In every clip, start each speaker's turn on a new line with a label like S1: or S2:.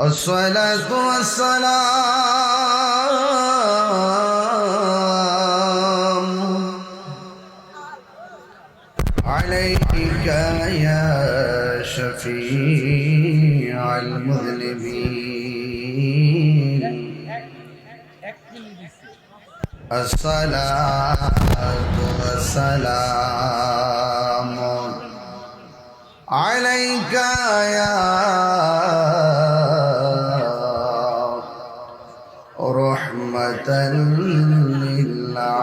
S1: الصلاة والسلام عليك يا شفيع المذنبين. الصلاة والسلام عليك يا رحمة للعالمين.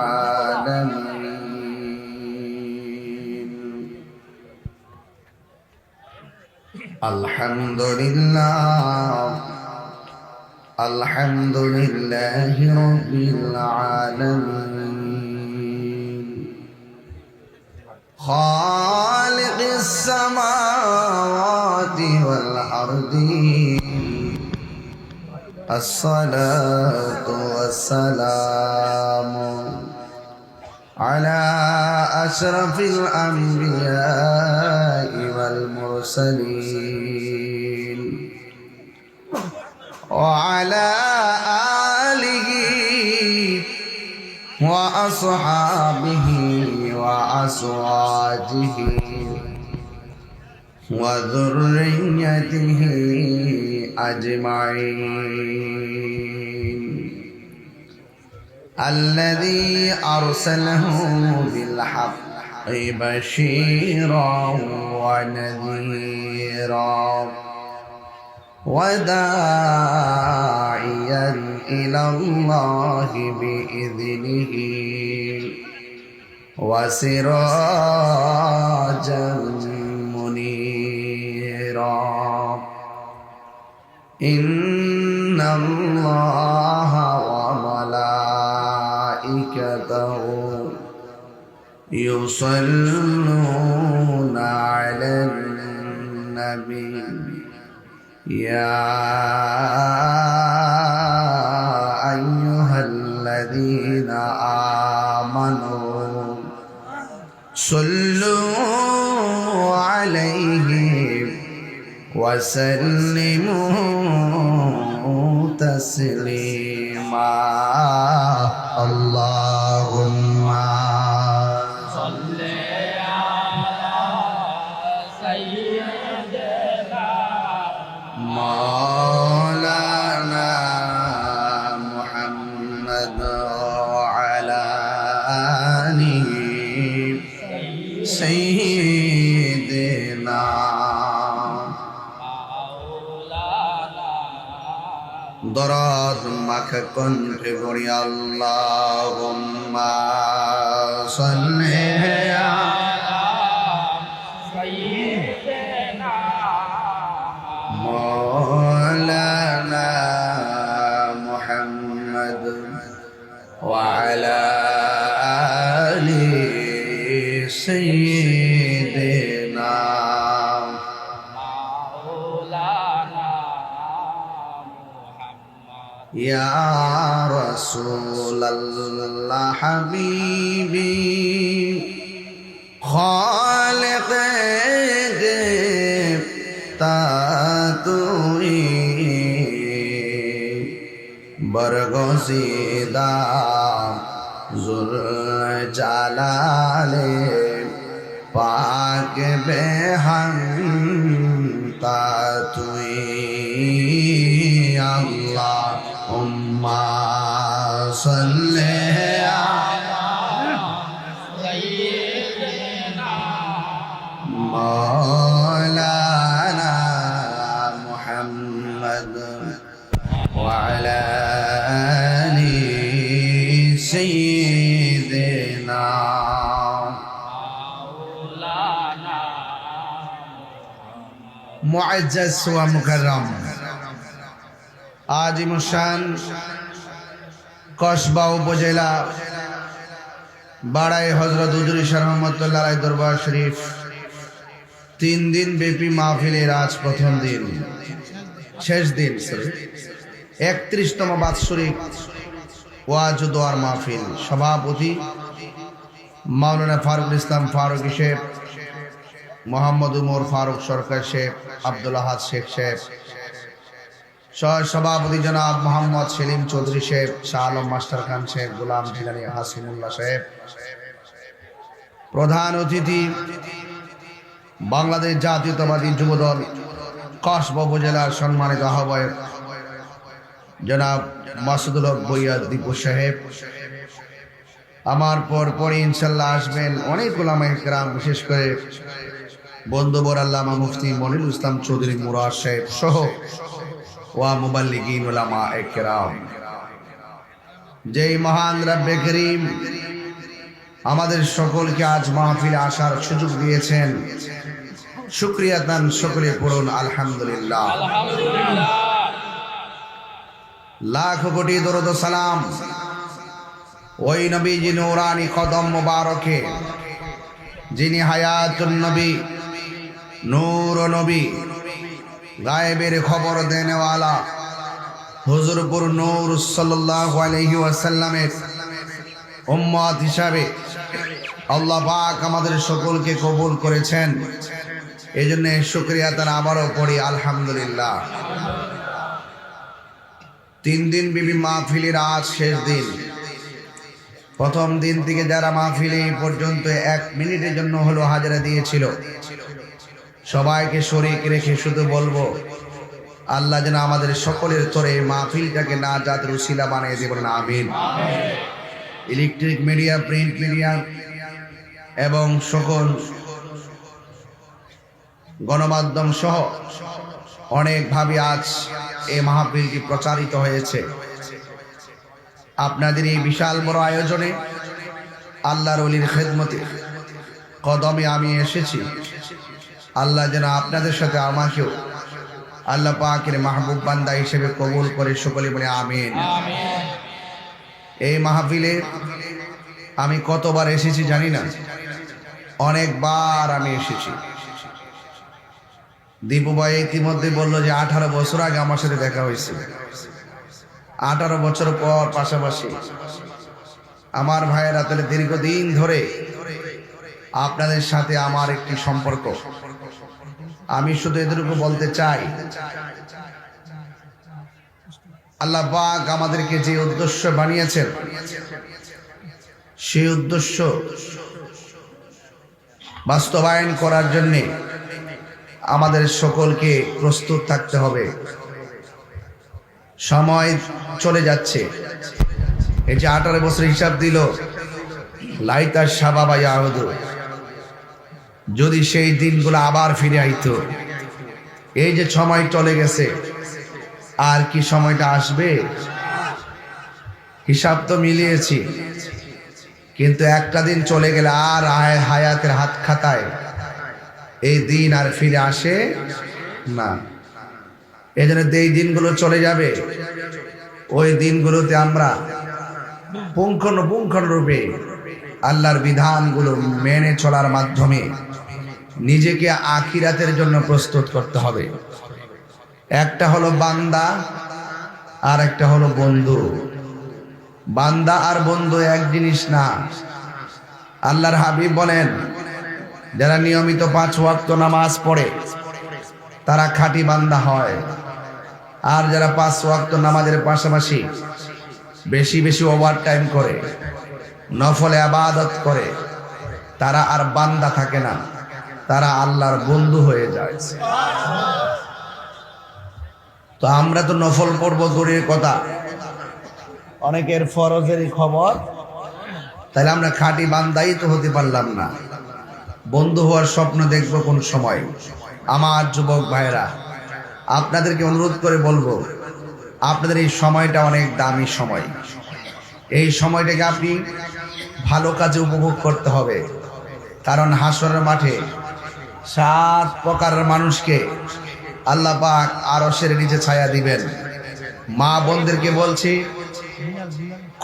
S1: الحمد لله الحمد لله رب العالمين، خالق السماوات والأرض. الصلاة والسلام على أشرف الأنبياء والمرسلين وعلى آله وأصحابه وأزواجه وذريته أجمعين، الذي أرسله بالحق بشيرا ونذيرا وداعيا إلى الله بإذنه وسراجا منيرا. إن الله وملائكته يصلون على النبي يا أيها الذين آمنوا صلوا عليه وسلموا تسليما. اللهم صل على سيدنا مولانا محمد وعلى آله سيدنا দরদ মাখা কণ্ঠে পড়ি আল্লাহুম্মা সাল্লি আলা সাইয়্যিদিনা মাওলানা মুহাম্মদ ওয়া আলা আলি সাইয়্যিদিনা يا رسول الله حبيبي خالق تاتوي برگزیدہ ذو جلالے پاک بے ہم تاتوی اللہم صل مولانا محمد وعلى آل سيدنا মুআজ্জাজ ওয়া মুকাররম আজিমুশান কসবা উপজেলা বাড়াই হযরত হুজুর শাহ রহমাতুল্লাহ আলাইহি দরবার শরীফ 3 দিন ব্যাপী মাহফিলের আজ প্রথম দিন, শেষ দিন 31তম বাৎসরিক ওয়াজ ও দোয়ার মাহফিল। সভাপতি মাওলানা ফারুকুল ইসলাম ফারুকী সাহেব, মোহাম্মদ উমর ফারুক সরকার সাহেব, আব্দুল আহাদ শেখ সাহেব, সভাপতি জনাব মোহাম্মদ সেলিম চৌধুরী সাহেব, শাহ আলম মাস্টার খান সাহেব, গোলাম জিলানী হাসিমুল্লাহ সাহেব, প্রধান অতিথি বাংলাদেশ জাতীয়তাবাদী যুবদল কসবা উপজেলার সম্মানিত আহ্বায়ক জনাব মাসুদুল হক ভূঁইয়া দীপু সাহেব, আমার পরে ইনশাল্লাহ আসবেন অনেক উলামায়ে কেরাম, বিশেষ করে বন্ধুবর আল্লামা মুফতি মনিরুল ইসলাম চৌধুরী মুরাদ সাহেব সহ ওয়া মুবাল্লিগিন উলামায়ে কেরাম। যেই মহান রব্বে করিম আমাদের সকলকে আজ মাহফিলে আসার সুযোগ দিয়েছেন, শুকরিয়া দান সকলে পড়ুন আলহামদুলিল্লাহ। লাখ কোটি দরুদ ও সালাম ওই নবীজি নূরানি কদম মুবারকে, যিনি হায়াতুন নবী, নূর নবী, গায়েবের খবর দেনেওয়ালা হুজুরপুর নূর সাল্লাল্লাহু আলাইহি ওয়াসাল্লামের উম্মত হিসাবে আল্লাহ পাক আমাদের সকলকে কবুল করেছেন। এই জন্য শুকরিয়া তার আবারও পড়ি আলহামদুলিল্লাহ। 3 দিন বিবি মাহফিলের আজ শেষ দিন। প্রথম দিন থেকে যারা মাহফিলে পর্যন্ত 1 মিনিটের জন্য হলো হাজিরা দিয়েছিল, সবাইকে শরীক রেখে শুধু বলবো আল্লাহ যেন আমাদের সকলের তরে মাহফিলটাকে নাজাতের উসিলা বানিয়ে দেবেন, আমিন। ইলেকট্রিক মিডিয়া, প্রিন্ট মিডিয়া এবং সকল গণমাধ্যম সহ অনেকভাবে আজ এই মাহফিলটি প্রচারিত হয়েছে। আপনাদের এই বিশাল বড় আয়োজনে আল্লাহর ওলির খেদমতে কদমে আমি এসেছি। আল্লাহ যেন আপনাদের সাথে আমাকেও আল্লাহ পাকের মাহবুব বান্দা হিসেবে কবুল করে, সকলে বলে আমিন। এই মাহফিলে আমি কতবার এসেছি জানি না, অনেকবার আমি এসেছি। দীপু ভাই ইতিমধ্যে বললো যে 18 বছর আগে আমার সাথে দেখা হয়েছিল। 18 বছর পর পাশাপাশি আমার ভাইয়েরা, তাহলে দীর্ঘদিন ধরে আপনাদের সাথে আমার একটি সম্পর্ক। আমি শুধু এদেরকে বলতে চাই, আল্লাহ পাক আমাদেরকে যে উদ্দেশ্য বানিয়েছেন, সেই উদ্দেশ্য বাস্তবায়ন করার জন্য আমাদের সকলকে প্রস্তুত থাকতে হবে। সময় চলে যাচ্ছে। এই যে 18 বছর হিসাব দিল, লাইতার শাবাবা ইয়াউদু, যদি সেই দিনগুলো আবার ফিরে আইতো। এই যে সময় চলে গেছে, আর কি সময়টা আসবে? হিসাব তো মিলিয়েছি, কিন্তু একটা দিন চলে গেলে আর হায়াতের হাত খাতায় এই দিন আর ফিরে আসে না। এই জন্য এই দিনগুলো চলে যাবে, ওই দিনগুলোতে আমরা পুঙ্খানুপুঙ্খরূপে আল্লাহর বিধানগুলো মেনে চলার মাধ্যমে নিজেকে আখিরাতের জন্য প্রস্তুত করতে হবে। একটা হলো বান্দা, আর একটা হলো বন্ধু। বান্দা আর বন্ধু এক জিনিস না। আল্লাহর হাবিব বলেন, যারা নিয়মিত 5 ওয়াক্ত নামাজ পড়ে তারা খাঁটি বান্দা হয়, আর যারা 5 ওয়াক্ত নামাজের পাশাপাশি বেশি বেশি ওভার টাইম করে, নফলে ইবাদত করে, তারা আর বান্দা থাকে না, তারা আল্লাহর বন্ধু হয়ে যায়। তো আমরা তো নফল পড়ব দূরের কথা, অনেকের ফরজেরই খবর, তাহলে আমরা খাঁটি বান্দাই তো হতে পারলাম না। বন্ধু হওয়ার স্বপ্ন দেখবো কোন সময়? আমার যুবক ভাইরা, আপনাদেরকে অনুরোধ করে বলবো, আপনাদের এই সময়টা অনেক দামি সময়। এই সময়টাকে আপনি ভালো কাজে উপভোগ করতে হবে। কারণ হাসরের মাঠে 7 প্রকারের মানুষকে আল্লাহ পাক আরশের নিচে ছায়া দিবেন। মা বোনদেরকে বলছি,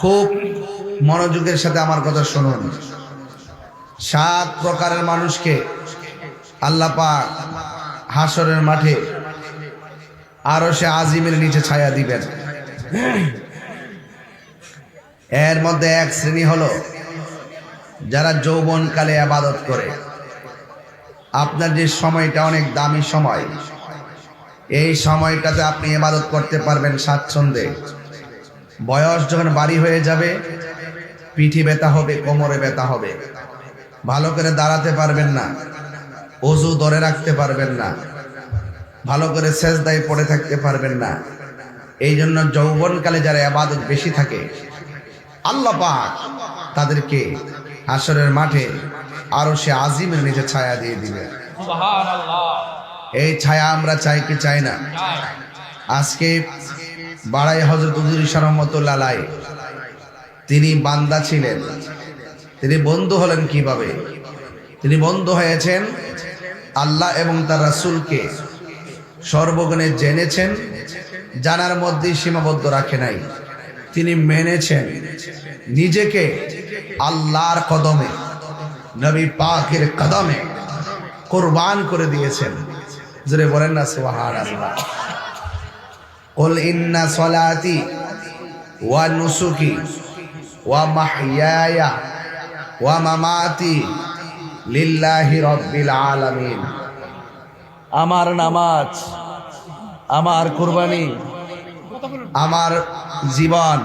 S1: খুব মনোযোগের সাথে আমার কথা শুনুন। 7 প্রকারের মানুষকে আল্লাহ পাক হাসরের মাঠে আরশে আজিমের নিচে ছায়া দিবেন। এর মধ্যে এক শ্রেণী হলো যারা যৌবনকালে ইবাদত করে। আপনার যে সময়টা অনেক দামি সময়, এই সময়টাতে আপনি ইবাদত করতে পারবেন স্বাচ্ছন্দ্যে। বয়স যখন বাড়ি হয়ে যাবে, পিঠে ব্যথা হবে, কোমরে ব্যথা হবে, ভালো করে দাঁড়াতে পারবেন না, ওযু ধরে রাখতে পারবেন না, ভালো করে সেজদায় পড়ে থাকতে পারবেন না। এই জন্য যৌবনকালে যারা ইবাদত বেশি থাকে, আল্লাহ পাক তাদেরকে হাশরের মাঠে আরশে আজিমের নিচে ছায়া দিয়ে দিবে।
S2: সুবহানাল্লাহ।
S1: এই ছায়া আমরা চাই কি চাই না? আজকে বাড়াই হযরত হুজুর রহমাতুল্লাহ আলাইহি, তিনি বান্দা ছিলেন, তিনি বন্ধু হলেন কিভাবে? তিনি বন্ধু হয়েছেন আল্লাহ এবং তার রাসূলকে সর্বগুণে জেনেছেন, জানার মধ্যেই সীমাবদ্ধ রাখে নাই। তিনি মেনেছেন, নিজেকে আল্লাহর কদমে, নবী পাকের কদমে কুরবান করে দিয়েছেন। জোরে বলেন না সুবহানাল্লাহ। কুল ইন্না সলাতি ওয়া নুসুকি ওয়া মাহইয়ায়া ওয়া মামাতি লিল্লাহি রাব্বিল আলামিন। আমার নামাজ, আমার কুরবানি, আমার জীবন,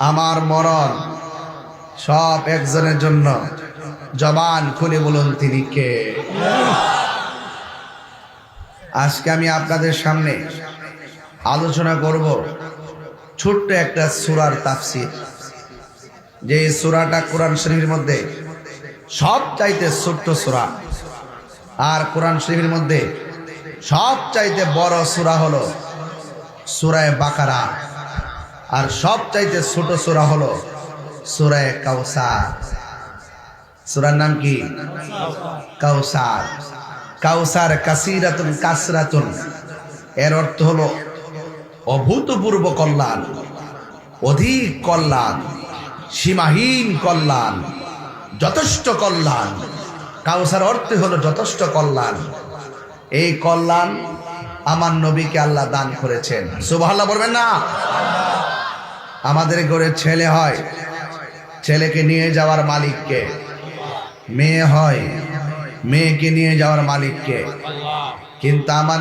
S1: আমার মরণ সব একজনের জন্য। জবান খুলে বলুন তিনি কে? আজকে আমি আপনাদের সামনে আলোচনা করব ছোট্ট একটা সূরার তাফসীর, যে সূরাটা কোরআন শরীফের মধ্যে সবচাইতে ছোট্ট সূরা। আর কোরআন শরীফের মধ্যে সবচাইতে বড় সূরা হলো সূরা বাকারা, আর সবচাইতে ছোট সূরা হলো সূরা কাউসার। সূরার নাম কি? কাউসার। কাউসার কাসীরাতুন কাসরাতুন, এর অর্থ হলো অভূতপূর্ব কল্যাণ, অধিক কল্যাণ, সীমাহীন কল্যাণ, যথেষ্ট কল্যাণ। কাউসার অর্থ হলো যথেষ্ট কল্যাণ। এই কল্যাণ আমার নবীকে আল্লাহ দান করেছেন। সুবহানাল্লাহ বলবেন না? আমাদের ঘরে ছেলে হয়, ছেলেকে নিয়ে যাওয়ার মালিককে। মেয়ে হয়, মেয়েকে নিয়ে যাওয়ার মালিককে। কিন্তু আমার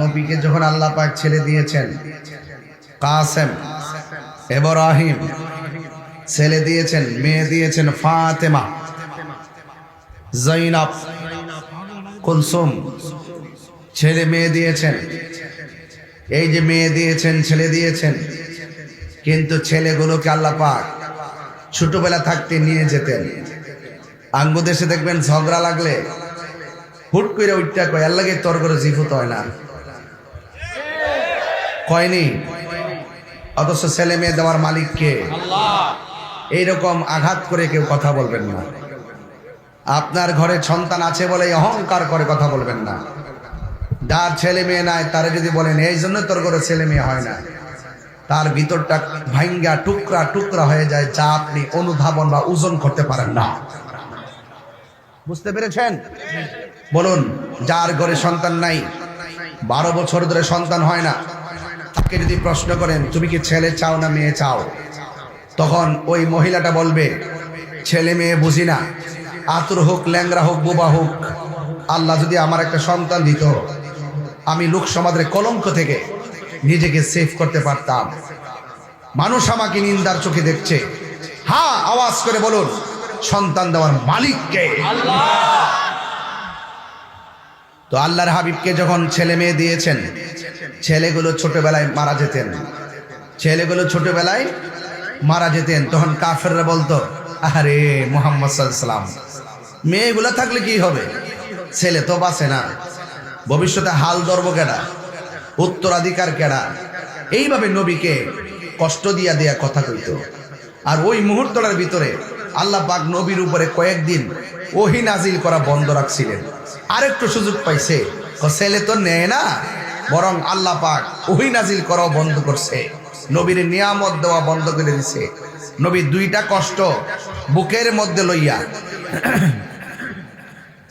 S1: নবীকে যখন আল্লাহ পাক ছেলে দিয়েছেন, কাসেম, ইব্রাহিম ছেলে দিয়েছেন, মেয়ে দিয়েছেন ফাতেমা, জৈনব, কুলসুম, ছেলে মেয়ে দিয়েছেন। এই যে মেয়ে দিয়েছেন, ছেলে দিয়েছেন, কিন্তু ছেলেগুলোকে আল্লাহ পাক ছোটবেলা থাকতে নিয়ে যেতেন। আঙ্গু দেশে দেখবেন ঝগড়া লাগলে হুট করে উঠটা কয়, এর লাগে তোর করে জিফুত হয় না, কয়নি? অথচ ছেলে মেয়ে দেওয়ার মালিককে। এইরকম আঘাত করে কেউ কথা বলবেন না। আপনার ঘরে সন্তান আছে বলে অহংকার করে কথা বলবেন না। যার ছেলে মেয়ে নাই তারা যদি বলেন এই জন্য তোর ঘরে ছেলে মেয়ে হয় না, তার ভিতরটা ভাঙ্গা টুকরা টুকরা হয়ে যায়, যা আপনি অনুধাবন বা ওজন করতে পারেন না। বুঝতে পেরেছেন? বলুন, যার ঘরে সন্তান নাই, 12 বছর ধরে সন্তান হয় না, তাকে যদি প্রশ্ন করেন তুমি কি ছেলে চাও না মেয়ে চাও, তখন ওই মহিলাটা বলবে ছেলে মেয়ে বুঝি না, আতুর হোক, ল্যাংরা হোক, বোবা হোক, আল্লাহ যদি আমার একটা সন্তান দিত, আমি লোক সমাজের কলঙ্ক থেকে নিজেকে সেভ করতে পারতাম। মানুষ আমাকে নিন্দার চোখে দেখছে। হ্যাঁ, আওয়াজ করে বলুন, সন্তান দেওয়ার মালিককে। তো আল্লাহর হাবিবকে যখন ছেলে মেয়ে দিয়েছেন, ছেলেগুলো ছোটবেলায় মারা যেতেন, ছেলেগুলো ছোটবেলায় মারা যেতেন। তখন কাফেররা বলতো, আরে মুহাম্মদ সাল্লাল্লাহু আলাইহি ওয়াসাল্লাম, মেয়েগুলো থাকলে কি হবে, ছেলে তো বাঁচে না, ভবিষ্যতে হাল ধরবো কেডা, উত্তরাধিকার কেডা? এইভাবে নবীকে কষ্ট দিয়া দিয়া কথা কইত। আর ওই মুহূর্তটার ভিতরে আল্লাহ পাক নবীর উপরে কয়েকদিন ওহী নাজিল করা বন্ধ রাখছিলেন। আরেকটু সুযোগ পাইছে, ছেলে তো নেয় না, বরং আল্লাহ পাক ওহী নাজিল করাও বন্ধ করছে, নবীর নিয়ামত দেওয়া বন্ধ করে দিছে। নবী দুইটা কষ্ট বুকের মধ্যে লইয়া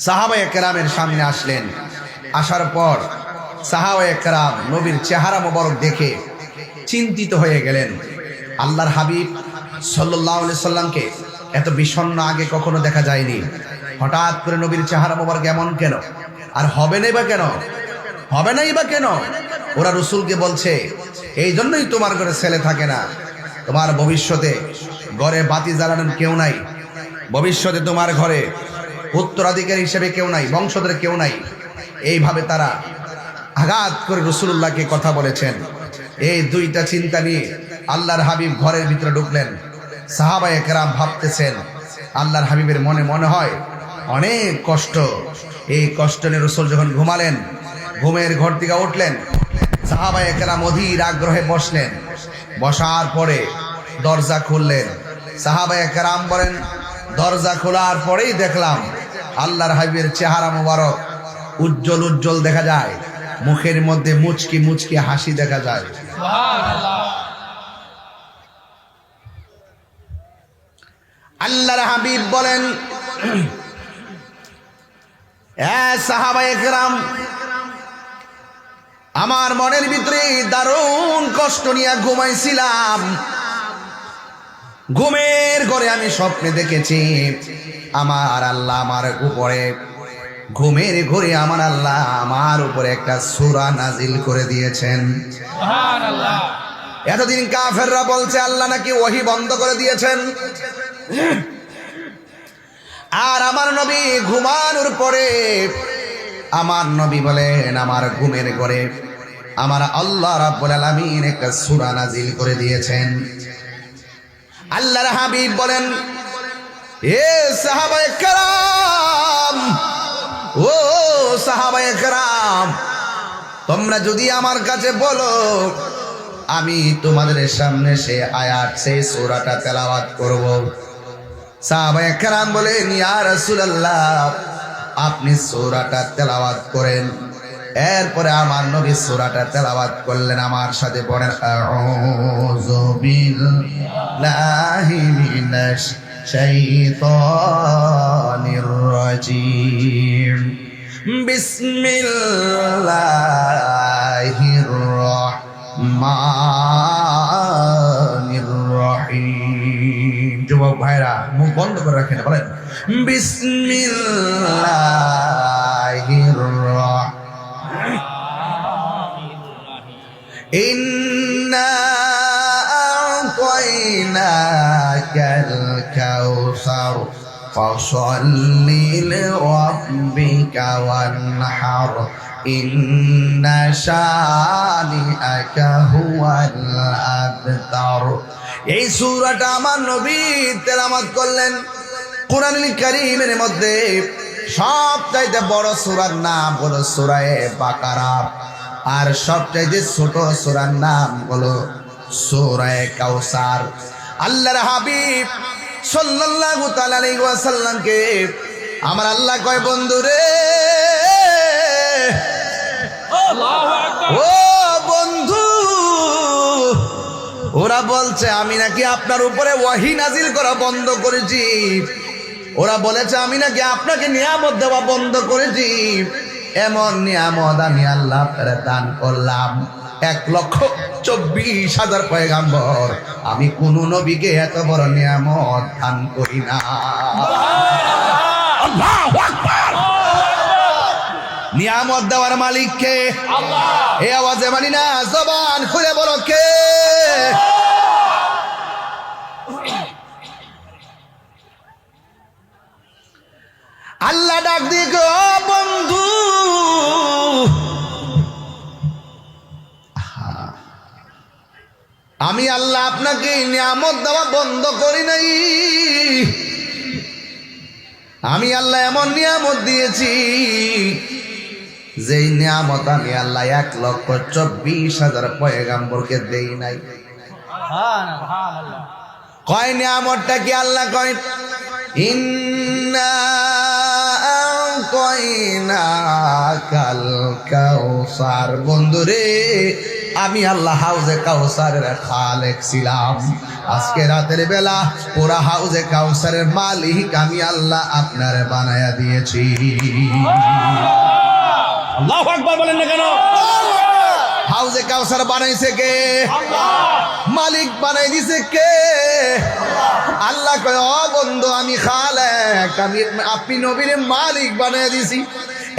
S1: সাহাবায়ে কেরামের সামনে আসলেন। আসার পর সাহাবায়ে কেরাম নবীর চেহারা মোবারক দেখে চিন্তিত হয়ে গেলেন। আল্লাহর হাবিব সাল্লাল্লাহু আলাইহি সাল্লামকে এত বিষণ্ণ আগে কখনো দেখা যায়নি। হঠাৎ করে নবীর চেহারা মোবারক এমন কেন, আর হবে না বা কেন? হবে নাই বা কেন? ওরা রসুলকে বলছে এই জন্যই তোমার ঘরে ছেলে থাকে না, তোমার ভবিষ্যতে ঘরে বাতি জ্বালানোর কেউ নাই, ভবিষ্যতে তোমার ঘরে উত্তরাধিকারী হিসেবে কেউ নাই, বংশধরে কেউ নাই। এইভাবে তারা আঘাত করে রসুল্লাহকে কথা বলেছেন। এই দুইটা চিন্তা নিয়ে আল্লাহর হাবিব ঘরের ভিতরে ঢুকলেন। সাহাবায়ে কেরাম ভাবতেছেন আল্লাহর হাবিবের মনে মনে হয় অনেক কষ্ট। এই কষ্ট নিয়ে রসুল যখন ঘুমালেন, ঘুমের ঘর থেকে উঠলেন, সাহাবায়ে কেরাম অধীর আগ্রহে বসলেন। বসার পরে দরজা খুললেন। সাহাবায়ে কেরাম বলেন, দরজা খোলার পরেই দেখলাম আল্লাহর হাবিবের চেহারা মোবারক উজ্জ্বল উজ্জ্বল দেখা যায়, মুখের মধ্যে মুচকি মুচকি হাসি দেখা যায়। আল্লাহর হাবিব বলেন, সাহাবায়ে কেরাম, আমার মনের ভিতরে দারুণ কষ্ট নিয়ে ঘুমাইছিলাম। ঘুমের ঘরে আমি স্বপ্নে দেখেছি আমার আল্লাহ আমার উপরে, ঘুমের ঘরে আমার আল্লাহ আমার উপরে একটা সূরা নাজিল করে দিয়েছেন। সুবহানাল্লাহ। এতদিন কাফেররা বলছে আল্লাহ নাকি ওহী বন্ধ করে দিয়েছেন, আর আমার নবী ঘুমানোর পরে আমার নবী বলেন আমার ঘুমের ঘরে আমার আল্লাহ রাব্বুল আলামিন একটা সূরা নাজিল করে দিয়েছেন। আল্লাহর হাবিব বলেন, এ সাহাবায়ে কেরাম, ও সাহাবায়ে কেরাম, তোমরা যদি আমার কাছে বলো আমি তোমাদের সামনে সে আয়াত সেই সূরাটা তেলাওয়াত করব। সাহাবায়ে কেরাম বলেন, ইয়া রাসূলুল্লাহ আপনি সূরাটা তেলাওয়াত করেন। এরপরে আমার নবী সূরাটা তেলাওয়াত করলেন। আমার সাথে পড়েন, আউযু বিল্লাহি মিনাশ শাইতানির রাজিম, বিসমিল্লাহির রহমানির রহিম। যুবক ভাইরা মুখ বন্ধ করে রাখেন, বলেন বিসমিল্লাহির রহমানির ইন্না আ'তাইনাকাল কাউসার ফাসাল্লি লিরাব্বিকা ওয়ানহার ইন্না শানিআকা হুয়াল আবতার। এই সূরাটা আমার নবী তেলাওয়াত করলেন। কুরআনুল কারীমের মধ্যে সবচাইতে বড় সূরার নাম হলো সূরা বাকারা, আর সবচাইতে ছোট সূরার নাম হলো সূরা কাউসার। আল্লাহর হাবিব সাল্লাল্লাহু তাআলা আলাইহি ওয়াসাল্লামকে আমার আল্লাহ কয়, বন্ধুরে, আল্লাহু আকবার, ও বন্ধু, ওরা বলছে আমি নাকি আপনার উপরে ওয়াহী নাজিল করা বন্ধ করেছি, ওরা বলেছে আমি নাকি আপনাকে নিয়ামত দেওয়া বন্ধ করেছি। এমন নিয়ামত আমি আল্লাহ আপনারে দান করলাম, 1,24,000 পয়গাম্বর, আমি কোন নবীকে এত বড় নিয়ামত দান করি না। আল্লাহু আকবার। নিয়ামত দেওয়ার মালিক কে? আল্লাহ। এই আওয়াজে মানি না, জবান খুলে বলো কে? আল্লাহ ডাক দিয়ে গো, বন্ধু, আমি আল্লাহ আপনাকে নিয়ামত দেওয়া বন্ধ করি নাই। আমি আল্লাহ এমন নিয়ামত দিয়েছি যেই নিয়ামত আমি আল্লাহ 1,24,000 পয়গাম্বরকে দেই নাই। কয় নিয়ামতটা কি? আল্লাহ কয়, ইন্না আ'তাইনাকাল কাউসার। বন্ধুরে, আমি আল্লাহ হাউজে কাউসারের খালেক ছিলাম, আজকে রাতের বেলা পুরা হাউজে কাউসারের মালিক আমি আল্লাহ আপনার বানায়া দিয়েছি। আল্লাহু আকবার বলেন না কেন? হাউজে কাউসার বানাইছে কে? আল্লাহ। মালিক বানাই দিছে কে? আল্লাহ কয়, ও বন্ধু, আমি খালেক, আমি আপনি নবীর মালিক বানাই দিছি।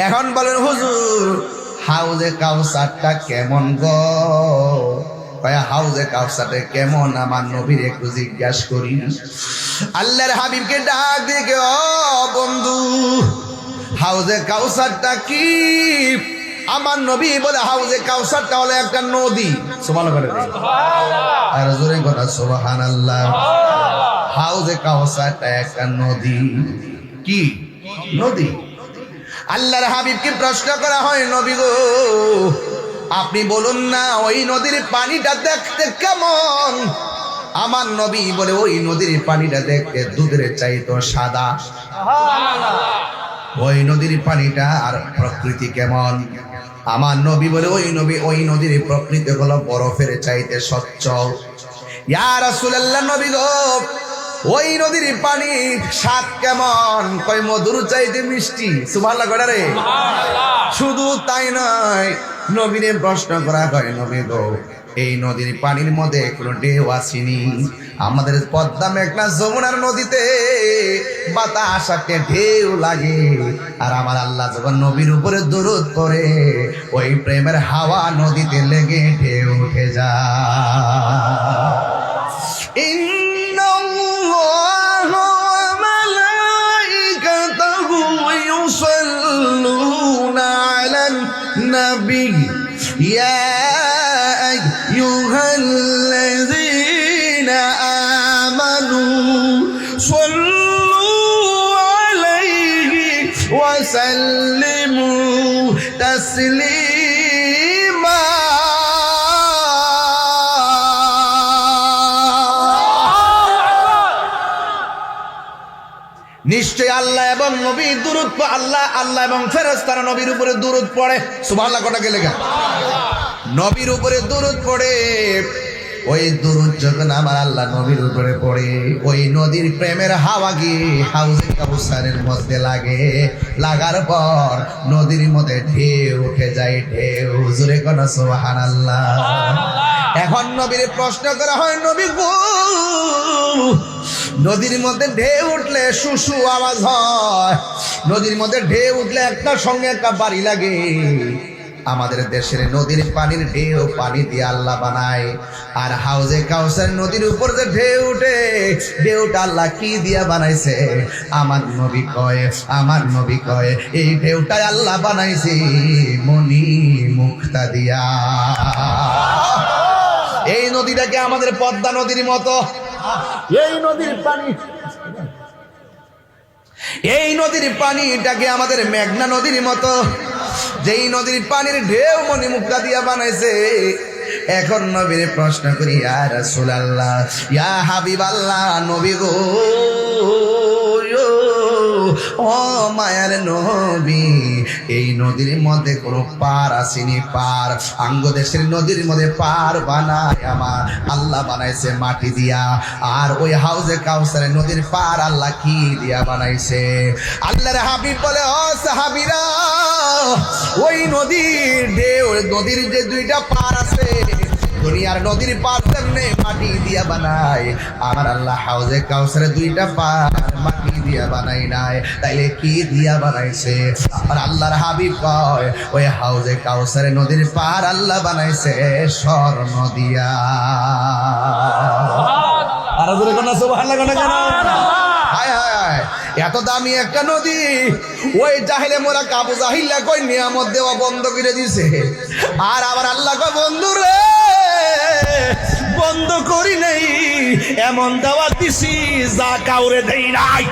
S1: এখন বলেন হুজুর, হাউজে কাউসারটা কেমন গো? হাউজে কাউসারটা কেমন আমার নবীর একটু জিজ্ঞাসা করি। আল্লাহর হাবিবকে ডাক দিয়ে, ও বন্ধু, হাউজে কাউসারটা কি? আমার নবী বলে, হাউজে কাউসারটা হলো একটা নদী। সুবহানাল্লাহ, আর জোরে কথা সুবহানাল্লাহ। হাউজে কাউসারটা একটা নদী। কি নদী? আল্লাহর হাবিবকে প্রশ্ন করা হয়, নবী গো আপনি বলুন না ওই নদীর পানিটা দেখতে কেমন? আমার নবী বলে, ওই নদীর পানিটা দেখতে দুধের চাইতো সাদা। ওই নদীর পানিটা আর প্রকৃতি কেমন? আমার নবী বলে, ওই নদীর প্রকৃতি হলো বরফের চাইতে স্বচ্ছ। ইয়া রাসূলুল্লাহ, নবী গো ওই নদীর পানি স্বাদ কেমন? কই মধুর চাইতে মিষ্টি। সুবহানাল্লাহ কইরা রে। শুধু তাই নয়, নবীরে প্রশ্ন করা হয়, নবী গো এই নদীর পানির মধ্যে কোনো ঢেউ আসেনি? আমাদের পদ্মা মেঘনা যমুনার নদীতে বাতাস আসতে ঢেউ লাগে, আর আমার আল্লাহ যখন নবীর উপরে দরুদ পড়ে ওই প্রেমের হাওয়া নদীতে লেগে ঢেউ উঠে যায়। নবী ইয়া আইয়ুহাল্লাযীনা আমানু সাল্লু আলাইহি ওয়া সাল্লিমু তাসলিমা। নিশ্চয় আল্লাহ এবং নবী দুরূদ আল্লাহ এবং ফেরেশতারা নবীর উপরে দুরূদ পড়ে। সুবহানাল্লাহ কোটা গেলে গা নবীর উপরে দুরূদ পড়ে। ওই দুরূদ যখন আমার আল্লাহ নবীর উপরে পড়ে, ওই নদীর প্রেমের হাওয়া গিয়ে হাউজে কাউসারের মধ্যে লাগে। লাগার পর নদীর মধ্যে ঢেউ উঠে যায়, ঢেউ। জোরে কোন সুবহানাল্লাহ। এখন নবীর প্রশ্ন করা হয়, নবী গো নদীর মধ্যে ঢেউ উঠলে সুসু আওয়াজ হয়, নদীর মধ্যে ঢেউ উঠলে একটা সঙ্গে একটা বাড়ি লাগে। আমাদের দেশের নদীর পানির ঢেউ পানি দিয়ে আল্লাহ বানায়, আর হাউজে কাউসার নদীর উপর যে ঢেউ উঠে, ঢেউটা আল্লাহ কি দিয়া বানাইছে? আমার নবী কয় এই ঢেউটাই আল্লাহ বানাইছে মনি মুক্তা দিয়া। এই নদীটাকে আমাদের পদ্মা নদীর মতো, এই নদীর পানিটাকে আমাদের মেঘনা নদীর মতো, যেই নদীর পানির ঢেউ মনি মুক্তা দিয়া বানাইছে। এখন নবীর প্রশ্ন করি, ইয়া রাসূলুল্লাহ, ইয়া হাবিবাল্লাহ, নবী গো ও মায়ার নবী, এই নদীর মধ্যে কোনো পার আসেনি? পার আঙ্গ দেশের নদীর মধ্যে পার বানায় আমার আল্লাহ বানাইছে মাটি দিয়া। আর ওই হাউজে কাউসারের নদীর পার আল্লাহ কি দিয়া বানাইছে? আল্লাহর হাবিব বলে, ও সাহাবীরা, ওই নদীর ঢেউ, নদীর যে দুইটা পার আছে, দুনিয়ার নদীর পার তেমনি মাটি দিয়া বানায়। আমার আল্লাহ হাউজে কাউসারের দুইটা পার মাটি দিয়া বানাই নাই, তাইলে কি দিয়া বানাইছে? আর আল্লাহর হাবিব কয় ওই হাউজে কাউসারের নদীর পার আল্লাহ বানাইছে স্বর্ণ দিয়া। আর জোরে কোন সুবহানাল্লাহ কোন কেন? হায় হায়, এত দামি একটা নদী ওই জাহিলে মোরা কাবু জাহিল্লা কই নিয়ামত দেওয়া বন্ধ করে দিছে। আর আবার আল্লাহ কয়, বন্ধু রে বন্ধ করি নাই, এমন দাওয়াত দিছি যা কাউরে দেই নাই।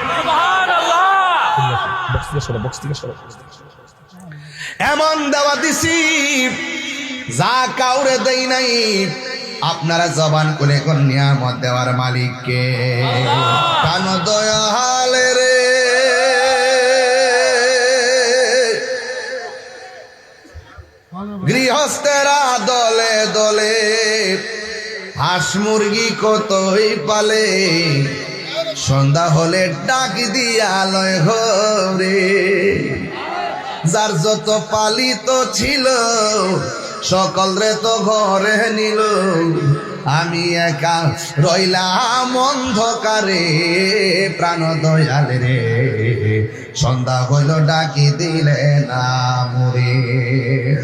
S1: এমন দাওয়াত দিছি যা কাউরে দেই নাই। আপনারা জবান করে কোন নিয়ামত দেওয়ার মালিককে? কান দয়াল রে, গৃহস্থেরা দলে দলে হাঁস মুরগি কতই পালে, সন্ধ্যা হলে ডাক দিয়া লয় ঘরে। যার যত পালিত ছিল সকল রে তো ঘরে নিল, আমি একা রইলাম অন্ধকারে। প্রাণ দয়াল রে, সন্ধ্যা হইল ডাকি দিলে না মুরে।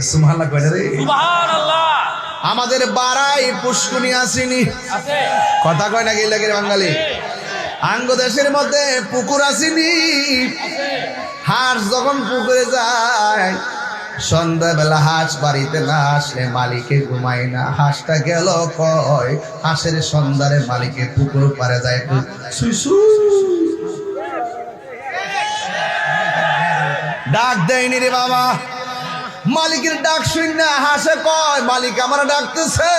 S1: সুবহানাল্লাহ কইরা রে, সুবহানাল্লাহ। আমাদের বাড়াই পুষ্কুনি আসেনি, কথা কয় না গেলে বাঙালি। আঙ্গ দেশের মধ্যে পুকুর আসেনি, হাঁস যখন পুকুরে যায় সন্ধ্যাবেলা হাঁস বাড়িতে না আসলে মালিকে ঘুমায় না। হাঁসটা গেল কয়, হাঁসের সন্ধ্যারে মালিকে পুকুর পারে যায় সুই সুই, ডাক দেয়নি রে বাবা। মালিকের ডাক শুন না হাসে কয়, মালিক আমার ডাকতেছে।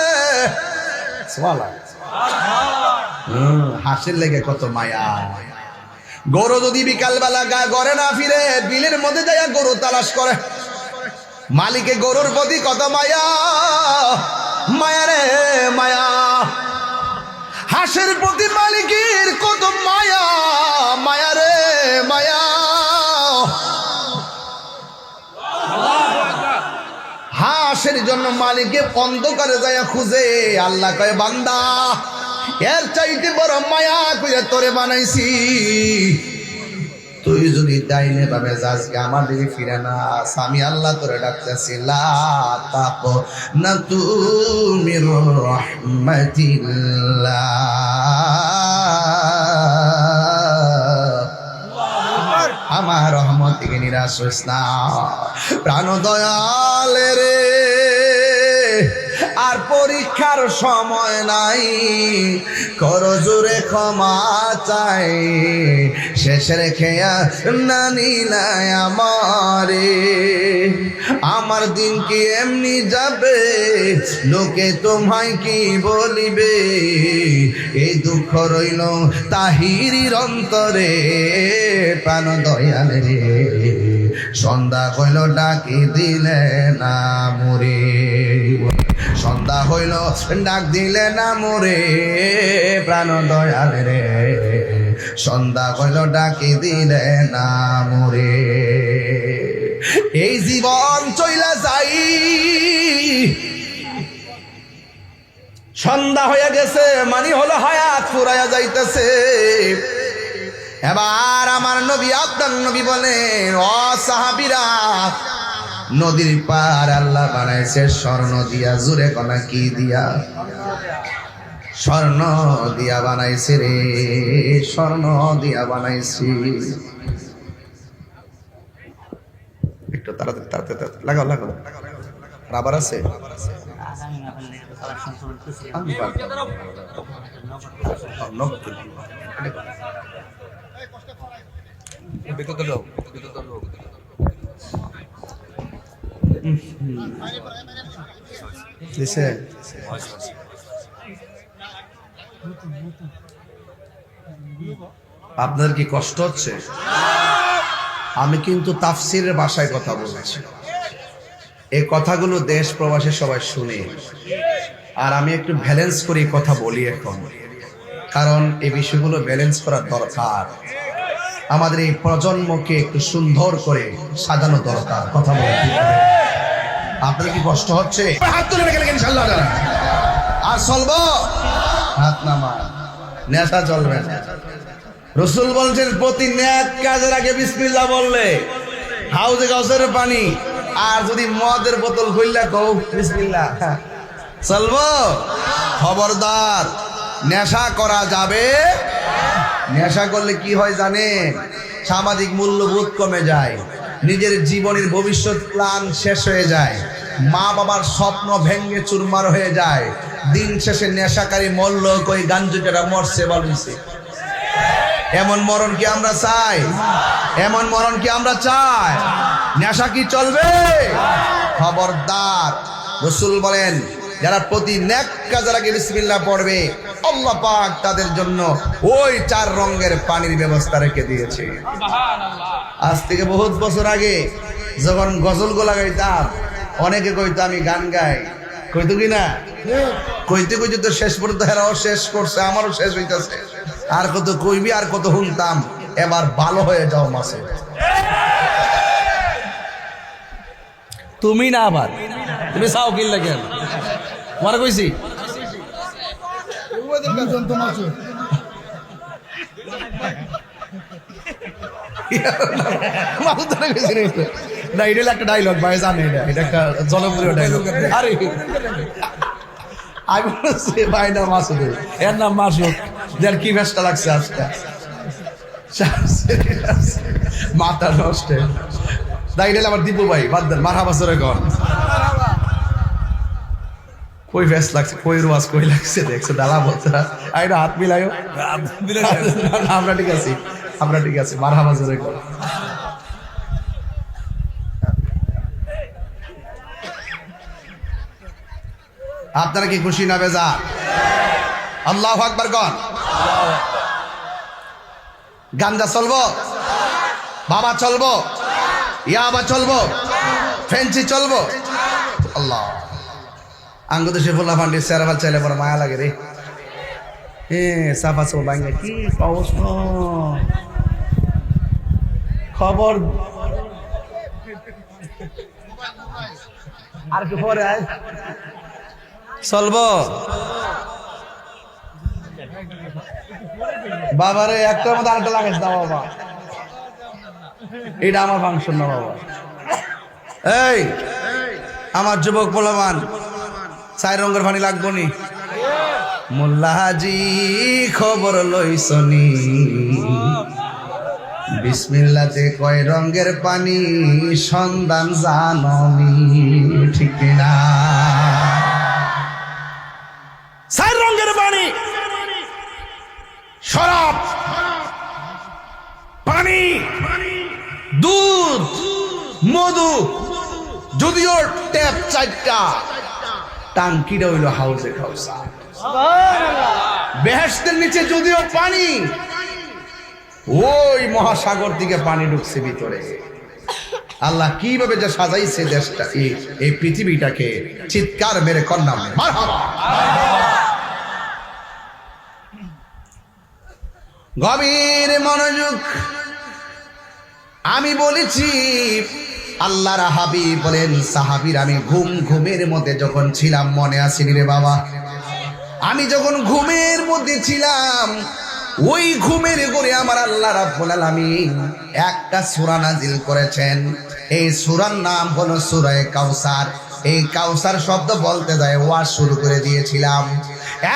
S1: হাসির লেগে কত মায়া। গরু যদি বিকালবেলা ঘরে না ফিরে বিলের মধ্যে যায় গরু তালাশ করে, মালিকে গরুর প্রতি কত মায়া, মায়া রে মায়া। হাঁসের প্রতি মালিকের কত মায়া, মায়া রে মায়া। হাঁসের জন্য মালিকে অন্ধকারে যায় খুঁজে। আল্লাহ কয়, বান্দা এর চাইতে বড় মায়া কইরা তোরে বানাইছি, তুই যদি ডাইনে ভাবে যাস আমার দিকে ফিরে না। আমি আল্লাহ তোরে ডাকতেছি, লা তাকনাতু মির রাহমাতিল্লাহ, আমার রহমত থেকে নিরাশ হইস না। প্রাণ দয়ালে রে, আর পরীক্ষার সময় নাই, কর জোরে ক্ষমা চাই, শেষের খেয়া নানি নাই আমারে। আমার দিন কি এমনি যাবে, লোকে তোমায় কি বলিবে, এই দুঃখ রইল তাহিরির অন্তরে। প্রাণ দয়াল রে, সন্ধ্যা হইল ডাকি দিলে না মুরে, সন্ধ্যা হইল ডাক দিলে না মোরে। প্রাণ দয়াল রে, সন্ধ্যা হইল ডাকি দিলে না মোরে। এই জীবন চইলা যাই, সন্ধ্যা হয়ে গেছে মানে হলো হায়াত ফুরাইয়া যাইতেছে। এবার আমার নবী, আপনার নবী বলেন, ও সাহাবীরা, নদীর পার আল্লাহ বানাইছে স্বর্ণ দিয়া। জুরে কনা কি দিয়া? স্বর্ণ দিয়া বানাইছে রে, স্বর্ণ দিয়া বানাইছি। একটু তাড়াতাড়ি তাড়াতাড়ি লাগাও লাগাও, রাবার আছে। আপনার কি কষ্ট হচ্ছে? আমি কিন্তু তাফসিরের ভাষায় কথা বলছি, এই কথাগুলো দেশ প্রবাসী সবাই শুনে, আর আমি একটু ব্যালেন্স করে কথা বলি এখন, কারণ এই বিষয়গুলো ব্যালেন্স করার দরকার। আমাদের এই প্রজন্মকে একটু সুন্দর করে সাজানো দরকার। কথা বলে আপনার কি কষ্ট হচ্ছে? হাত তুলে রেখে ইনশাআল্লাহ আর চলবো, হাত নামা, নেশা চলবে না। রাসূল বলছেন, প্রতি নেক কাজের আগে বিসমিল্লাহ বললে হাউজে কাউসারের পানি, আর যদি মদের বোতল খুললা কও বিসমিল্লাহ, চলবো? খবরদার, নেশা করা যাবে। নেশা করলে কি হয় জানেন? সামাজিক মূল্যবোধ কমে যায়, নিজের জীবনের ভবিষ্যৎ প্ল্যান শেষ হয়ে যায়, মা বাবার স্বপ্ন ভেঙে চুরমার হয়ে যায়। দিন শেষে নেশাকারী মরল কই, গাঞ্জুটারা মরছে বলছে। এমন মরণ কি আমরা চাই? এমন মরণ কি আমরা চাই? নেশা কি চলবে? খবরদার। রাসূল বলেন, যারা প্রতি নেক কাজের আগে বিসমিল্লাহ পড়বে, আল্লাহ পাক তাদের জন্য ওই 4 রঙের পানির ব্যবস্থা রেখে দিয়েছে। আজ থেকে বহুত বছর আগে যখন গজল গোলা গাইতাম, অনেকে কইতো আমি গান গাই, কইতো কিনা? কইতে কইতে তো শেষ পর্যন্ত হেরাও শেষ করছে, আমারও শেষ হইতেছে। আর কত কইবি, আর কত শুনতাম। এবার ভালো হয়ে যাও মাসে। তুমি না, আবার তুমি চাও কি লাগে? তোমার কইছি না এটা একটা ডায়লগ ভাই জানে, এটা একটা জনপ্রিয় ডায়লগ। আরে আমি বলছি ভাই না মাসুদ, এর নাম মাসুদ, দেখ কি ব্যস্তা লাগছে আজকে, মাথা নষ্ট। তাই গেলে আমার দীপু ভাই বাদ দেন, মারহাবা জোরে কর। কই ফেস লাগছে, কই রোয়াজ কই লাগছে, দেখছো দালা বলতে আইডা হাত মিলাইও। আমরা ঠিক আছি, আমরা ঠিক আছি, মারহাবা জোরে কর। আপনারা কি খুশি না বেজার? আল্লাহু আকবার কর। গাঞ্জা চলবো, বাবা চলবো, ইয়াবা চলবো, ফেন্সি চলবো। আল্লাহ আঙ্গু দেশে ফুল্লা ফান্ডি সেরাবাল চাইলে বড় মায়া লাগে রে। সাফা সব বাঙ্গা কি অবস্থা, খবর আর একটু পরে আয় চলবো। বাবারে একটার মধ্যে আরেকটা লাগাইস না বাবা, এটা আমার ফাংশন না বাবা। এই আমার যুবক পোলামান, চার রঙের পানি লাগবো নি? মোল্লাহাজি খবর লইছনি, বিসমিল্লাতে কয় রঙের পানি সন্ধান জাননি, ঠিক না? চার রঙের পানি, শরাব, পানি, দুধ, মধু, যদিও ট্যাপ চারটা, টাঙ্কিটা হইল হাউজে খাউসা। বেহেশতের নিচে যদিও পানি, ওই মহাসাগর দিকে পানি ঢুকছে ভিতরে। আল্লাহ কিভাবে যে সাজাইছে দেশটা, এই পৃথিবীটাকে, চিৎকার মেরে কন্যা মারহাবা। গভীর মনোযোগ। আমি বলেছি আল্লাহর হাবিব বলেন সাহাবীর, আমি ঘুমের মধ্যে যখন ছিলাম, মনে আসেনি রে বাবা, আমি যখন ঘুমের মধ্যে ছিলাম, ওই ঘুমের ঘরে আমার আল্লাহ রাব্বুল আলামিন একটা সূরা নাজিল করেছেন। এই সূরার নাম হলো সূরা কাউসার। এই কাউসার শব্দ বলতে যায় ওয়াজ শুরু করে দিয়েছিলাম।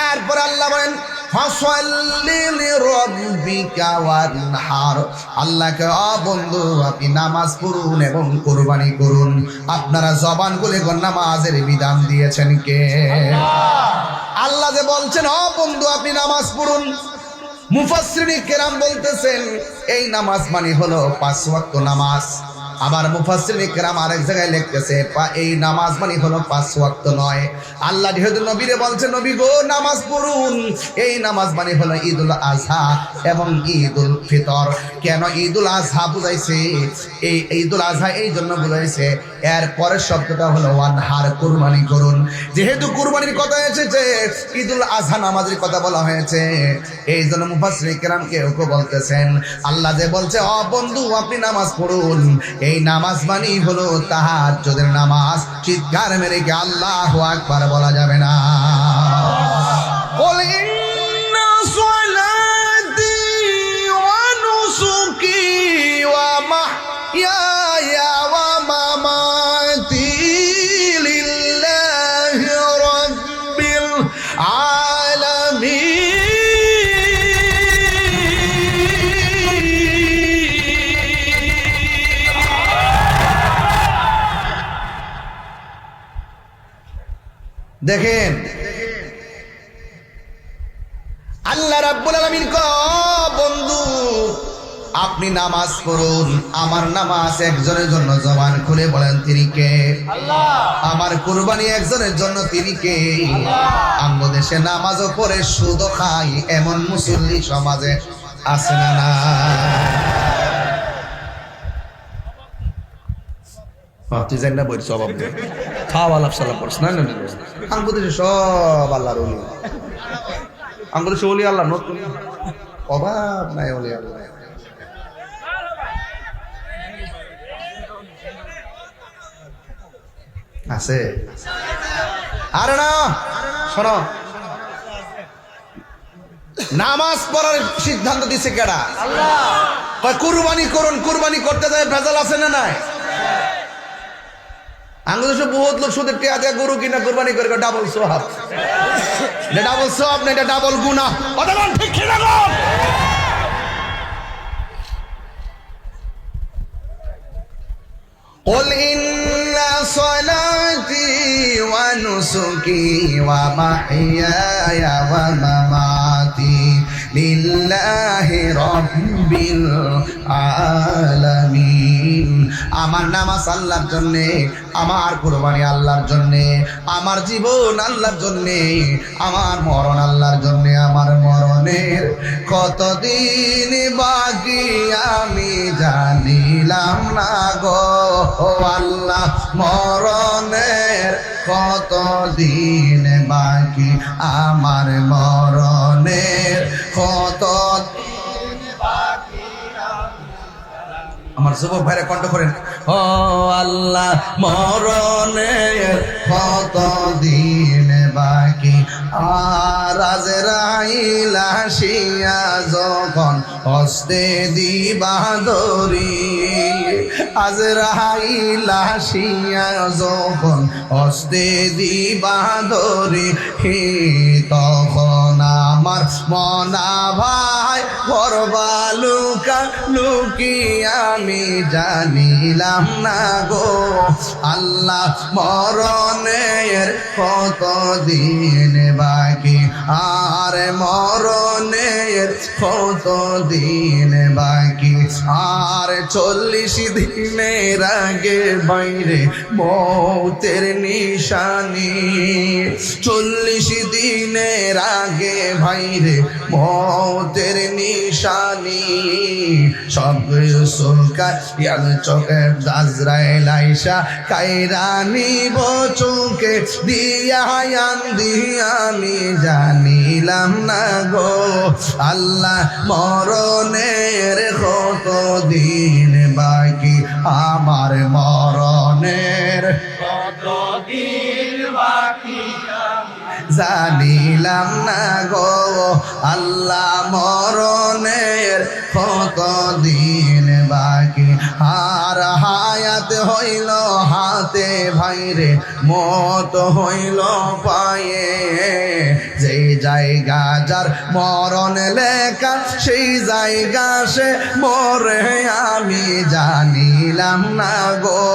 S1: এরপর আল্লাহ বলেন ফাসাল্লি লিরাব্বিকা ওয়ানহার, আল্লাহকে বন্ধু আপনি নামাজ পড়ুন এবং কুরবানি করুন। আপনারা জবান খুলে নামাজের বিধান দিয়েছেন কে? আল্লাহ যে বলছেন বন্ধু আপনি নামাজ পড়ুন, মুফাসসিরিন কেরাম বলতেছেন এই নামাজ মানে হলো 5 ওয়াক্ত নামাজ। আবার মুফাসসিরিন কেরাম আরেক জায়গায় লিখতেছে এই নামাজ মানে হলো 5 ওয়াক্ত নয়। আল্লাহ যেহেতু নবীরে বলছেন নবী গো নামাজ পড়ুন, এই নামাজ মানে হলো ঈদুল আজহা এবং ঈদুল ফিতর। কেন ঈদুল আজহা বুঝাইছে? এই ঈদুল আজহা এই জন্য বুঝাইছে, এর পরের শব্দটা হলো ওয়ানহার, কুরবানি করুন। যেহেতু কুরবানির কথা এসেছে, ঈদুল আজহা নামাজের কথা বলা হয়েছে, এই জন্য মুফাসসিরিন কেরাম কেউ বলতেছেন আল্লাহ যে বলছে বন্ধু আপনি নামাজ পড়ুন, এই নামাজ মানে হলো তাহাজ্জুদের নামাজ। চিৎকার মেরে কি আল্লাহু আকবার বলা যাবে না? বলে ইন্না সলাতি ওয়া নুসুকি ওয়া মাহইয়ায়া ওয়া মামাতি লিল্লাহি রাব্বিল আলামিন। দেখেন আল্লাহ রাব্বুল আলামিন বন্ধু আপনি নামাজ পড়ুন। আমার নামাজ একজনের জন্য, জবান খুলে বলেন তিনি কে? আল্লাহ। আমার কুরবানি একজনের জন্য, তিনি কে? আমগো দেশে নামাজও পড়ে সুদও খাই এমন মুসল্লি সমাজে আছে না? না তুই জানি না বলছি অভাব নেই, খাওয়া আলাপ সালাপ করছ না? না আমগো দেশে সব আল্লাহর ওলি, আমগো দেশে ওলি আল্লাহ, নতুন অভাব নাই ওলি আল্লাহ। আছে আরে না শোনো, নামাজ পড়ার সিদ্ধান্ত দিছে কেডা? আল্লাহ। কয় কুরবানি করুন, কুরবানি করতে যায় ভেজাল আছে না নাই? আমাদের দেশে বহুত লোক সুদের টিয়া দিয়ে গরু কিনা কুরবানি করে, ডাবল সোহাব। এটা ডাবল সোহাব না, এটা ডাবল গুনাহ। কথা বল ঠিক কিনা বল। قل إن صلاتي ونسكي ومحياي ومماتي لله رب العالمين। আমার নামাজ আল্লাহর জন্য, আমার কুরবানি আল্লাহর জন্য, আমার জীবন আল্লাহর জন্য, আমার মরণ আল্লাহর জন্য। আমার মরণের কতদিন বাকি আমি জানিলাম না গো আল্লাহ, মরণের কতদিন বাকি, আমার মরণের কতদিন বাকি। আমার যুবক ভাইরা কণ্ঠ করেন, ও আল্লাহ মরণের কতদিন বাকি। আর আজরাইল আসিয়া যখন হস্তে দিবা দরি, আজরাইল আসিয়া যখন হস্তে দিবা দরি, তখন আমার মনা ভাই করবা লুকা লুকি আমি জানিলাম না গো আল্লাহ, মরণের কতদিন বাকি, আর মরণের কতদিন বাকি। আর 40 দিনের আগে বাইরে মৌতের নিশানি, 40 দিনের আগে বাইরে মৌতের নিশানি। সব সুলকার চোখে আজরাইল আইসা কাইরা নিব চোখে দিয়া আমি জানিলাম না গো আল্লাহ, মরণের কতদিন বাকি, আমার মরণের কতদিন বাকি জানিলাম না গো আল্লাহ, মরণের কতদিন বাকি। আর হায়াত হইল হাতে ভাইরে, মত হইল পায়ে, যে জায়গা যার মরণ লেখা সেই জায়গা সে মরে আমি জানিলাম না গো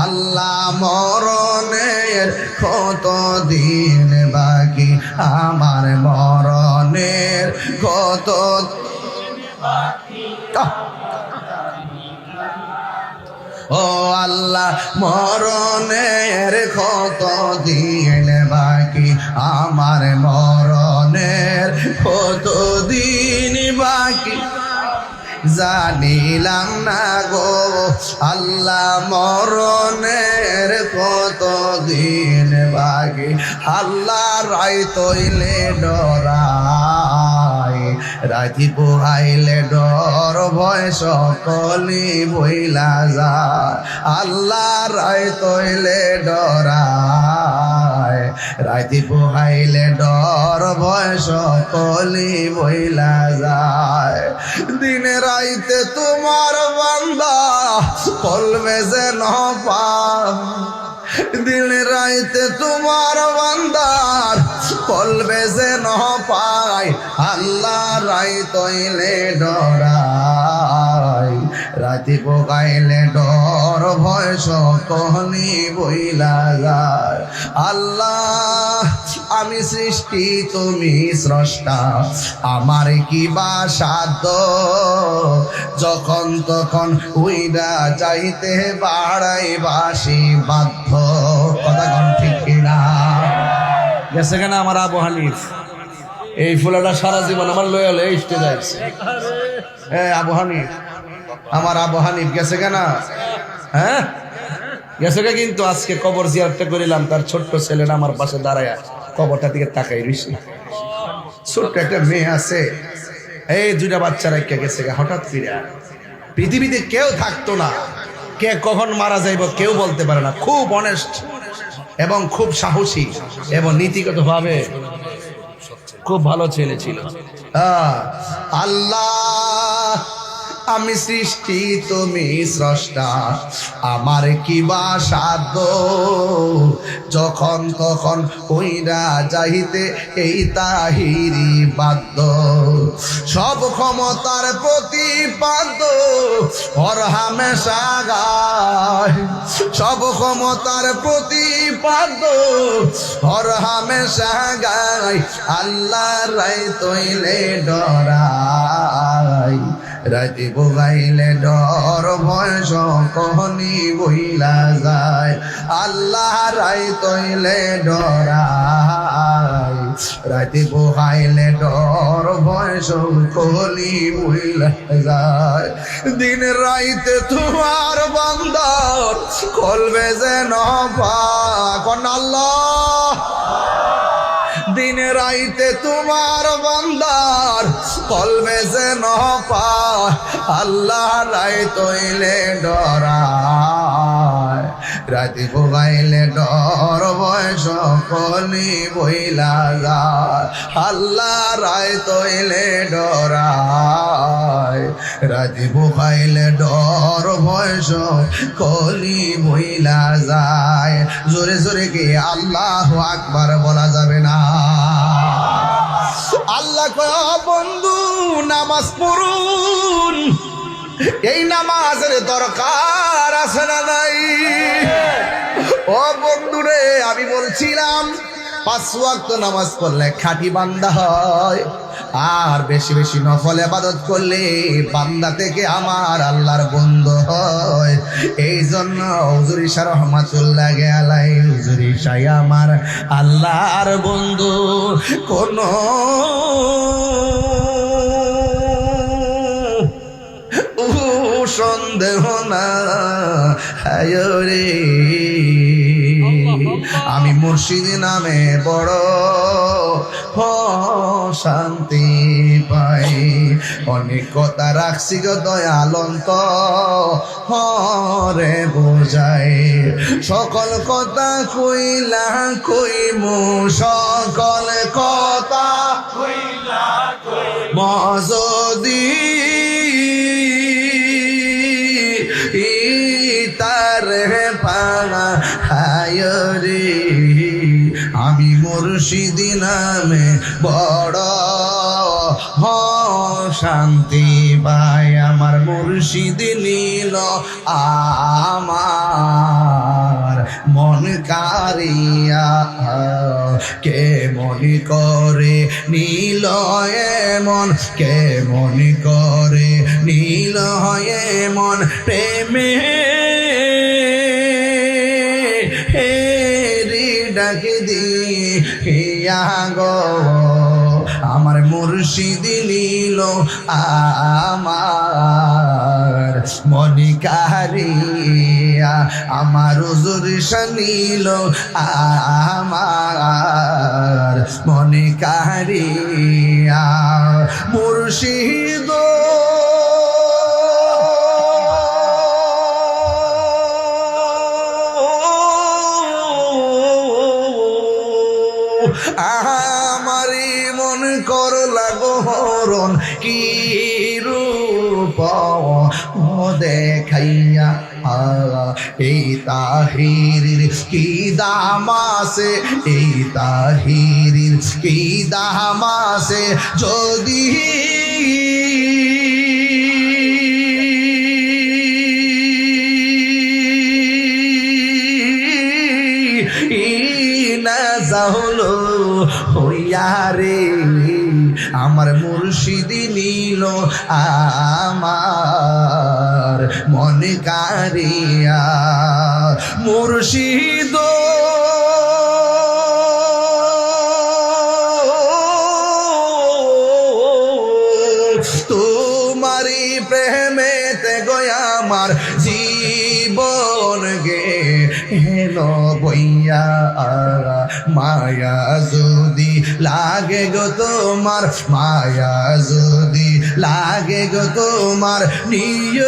S1: আল্লাহ, মরণের কতদিন বাকি, আমার মরণের কতদিন বাকি। ও আল্লাহ মরণের কতদিন বাকি, আমার মরণের কতদিন বাকি জানিলাম না গো আল্লাহ, মরণের কতদিন বাকি। আল্লাহ রাই তৈলে ডরাই, রাতি পোহাইলে ডর ভয় সকলি বইলা যায়। আল্লাহ রাই তৈলে ডরাই, রাতি পোহাইলে ডর ভয় সকলি বইলা যায়। দিনে রাইতে তোমার বান্দা কলবে যেন পাম, দিন রাইতে তোমার বান্দার কলবে যেন পায়। আল্লাহ রাই তৈলে ডরাই, রাতি পোকাইলে ডর ভয় সকলি বইলা যায়। আল্লাহ আমি সৃষ্টি তুমি স্রষ্টা, আমার কি বা সাধ্য, যখন তখন উইরা যাইতে বাড়াই বাসি বাধ্য। কথা কন ঠিক কিনা? গেছে কেনা আমার আবু হানিফ, এই ফুলাটা সারা জীবন আমার লয়ে লয়ে স্টেজে আসছে। আবু হানিফ, আমার আবু হানিফ গেছে কেনা? হ্যাঁ গেছে কে, কিন্তু আজকে কবর জিয়ারতটা করিলাম, তার ছোট্ট ছেলেরা আমার পাশে দাঁড়ায় কবরটা দিকে তাকাই রইছে। ছোট্ট একটা মেয়ে আছে, এই 2টা বাচ্চা রেখে গেছে হঠাৎ ফিরে। পৃথিবীতে কেউ থাকতো না, কে কখন মারা যাইব কেউ বলতে পারে না। খুব অনেস্ট এবং খুব সাহসী এবং নীতিগত ভাবে খুব ভালো ছেলে ছিল। আল্লাহ আমি সৃষ্টি তুমি স্রষ্টা, আমার কি বা সাধ্য যখন তখন কইরা যাইতে এই তাহিরি বাধ্য। সব ক্ষমতার প্রতিপাদ্য হর হামেশা গায়, সব ক্ষমতার প্রতিপাদ্য হর হামেশা গায়, আল্লাহ রাই তৈলে ডরাই, রাতি বগাইলে ডর ভয় সকনি বইলা যায়, আল্লাহ রাই তৈলে ডরাই, রাতি বগাইলে ডর ভয় সকনি বইলা যায়। দিন রাইতে তোমার বান্দার কলবে যেন পাক আল্লাহ, দিন রাইতে তোমার বান্দার কলবে যেন পায়, আল্লাহ রাই তৈলে ডরায়, রাতি ভোগাইলে ডর ভয় সকলি বইলা যায়, আল্লাহ রাই তৈলে ডরায়, রাতি ভোগাইলে ডর ভয় সকলি বইলা যায়। জোরে জোরে কি আল্লাহু আকবার বলা যাবে না? আল্লাহ কয় বন্ধু নামাজ পড়ুন, এই নামাজের দরকার আছে না নাই? ও বন্ধুরে আমি বলছিলাম 5 ওয়াক্ত নামাজ পড়লে খাঁটি বান্দা হয়, আর বেশি বেশি নফল ইবাদত করলে বান্দা থেকে আমার আল্লাহর বন্ধু হয়। এই জন্য হুজুর ঈসা রহমাতুল্লাহ আলাইহি হুজুর ঈসা আমার আল্লাহর বন্ধু, কোন সন্দেহ না রে। আমি মুর্শিদ নামে বড় শান্তি পাই, অনেক কথা রাখছি গো দয়ালন্ত হরে বোঝাই, সকল কথা কইলা কইমু, সকল কথা কইলা মজদি তার পানা হায়রে। আমি মুর্শিদ নামে বড় শান্তি পাই, আমার মুর্শিদ নীল আমার মন কারিয়া, কে মনি করে নীল এমন, কে মনি করে নীল এমন প্রেমে ডাকে দিয়া গো, আমার মুর্শিদ নীল আমার মনি কারিয়া, আমার হুজুর ঈসা নীল আমার মনি কারিয়া। মুর্শিদ আমারি মন করলা গহরণ, কি রূপ দেখাইয়া এই তাহিরির কি দামাসে, এই তাহিরির কি দামাসে যদি হলো হইয়া রে, আমার মুর্শিদ নীল আমার মনে কারিয়া। মুর্শিদ তোমারি প্রেমেতে গয়া আমার জীবন গে হেলো বইয়া, মায়া যদি লাগে গো তোমার, মায়া যদি লাগে গো তোমার নিয়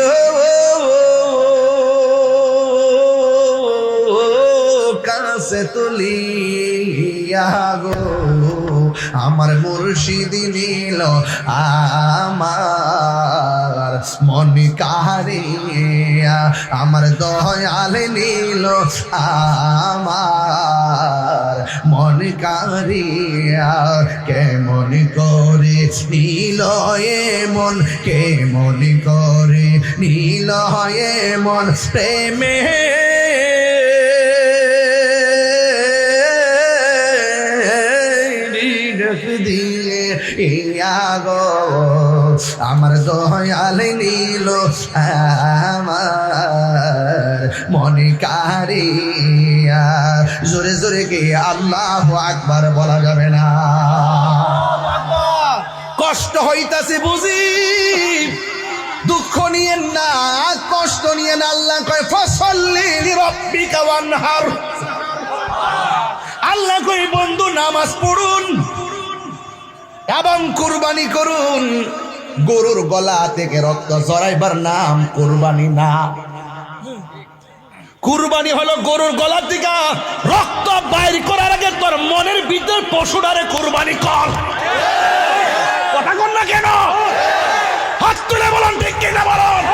S1: কাছে তুলিয়া গো, আমার মুর্শিদ নীল আমার মন কারিয়া, আমার দয়াল নীল আমার মন কারিয়া। কেমন করে নীল মন, কেমন করে নীল মন প্রেমে দিয়ে গো আমার দয়াল নীল আমার মনে কারিয়া। জোরে জোরে কে আল্লাহু আকবার বলা যাবে না? কষ্ট হইতাছে বুঝি, দুঃখ নিয়েন না, কষ্ট নিয়েন। আল্লাহ কয় ফাসাল্লি লিরাব্বিকা ওয়ানহার। আল্লাহ কই বন্ধু নামাজ পড়ুন এবং কুরবানি করুন। গরুর গলা থেকে রক্ত ঝরাইবার নাম কুরবানি না। কুরবানি হলো গরুর গলা থেকে রক্ত বাইর করার আগে তোর মনের ভিতর পশুটারে কুরবানি কর। কথা কর না কেন? হাত তুলে বলুন ঠিক কিনা বলুন।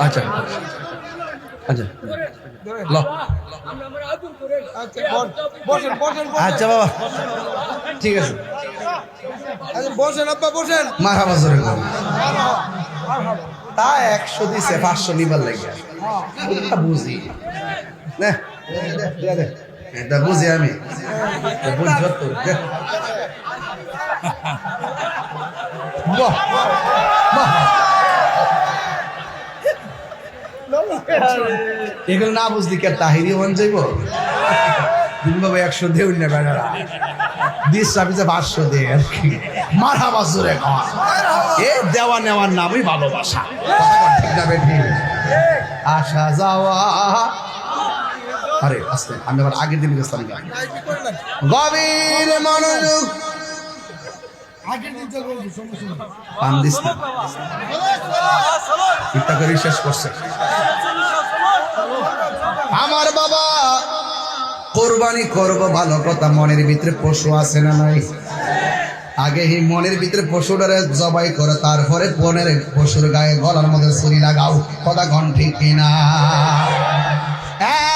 S1: আচ্ছা আচ্ছা আচ্ছা বাবা ঠিক আছে, বসেন আব্বা বসেন। মারহাবা জোরে তা 100 দিছে 500 নিবার লাগে বুঝি না, এটা বুঝি আমি বুঝব তো। বাহ বাহ, এগুলো না বুঝলি কে তাহিরি হন যাইব বাবা 100 দেউন না বেড়া দিস চাপিছে 500 দে আর কি। মারহাবা জোরে খাওয়া এ দেওয়া নেওয়ার নামই ভালোবাসা। ঠিক না বেটি? আসা যাওয়া। আরে আস্তে, আমি আবার আগের দিন গেছিলাম। গভীর মনোযোগ, পান দিস না, ইচ্ছা করে শেষ করছে। আমার বাবা কোরবানি করব ভালো কথা, মনের ভিতরে পশু আছে না নাই? আগে এই মনের ভিতরে পশুটারে জবাই করে তারপরে মনের পশুর গায়ে গলার মধ্যে ছুরি লাগাও। কথা ঘন ঠিক কিনা?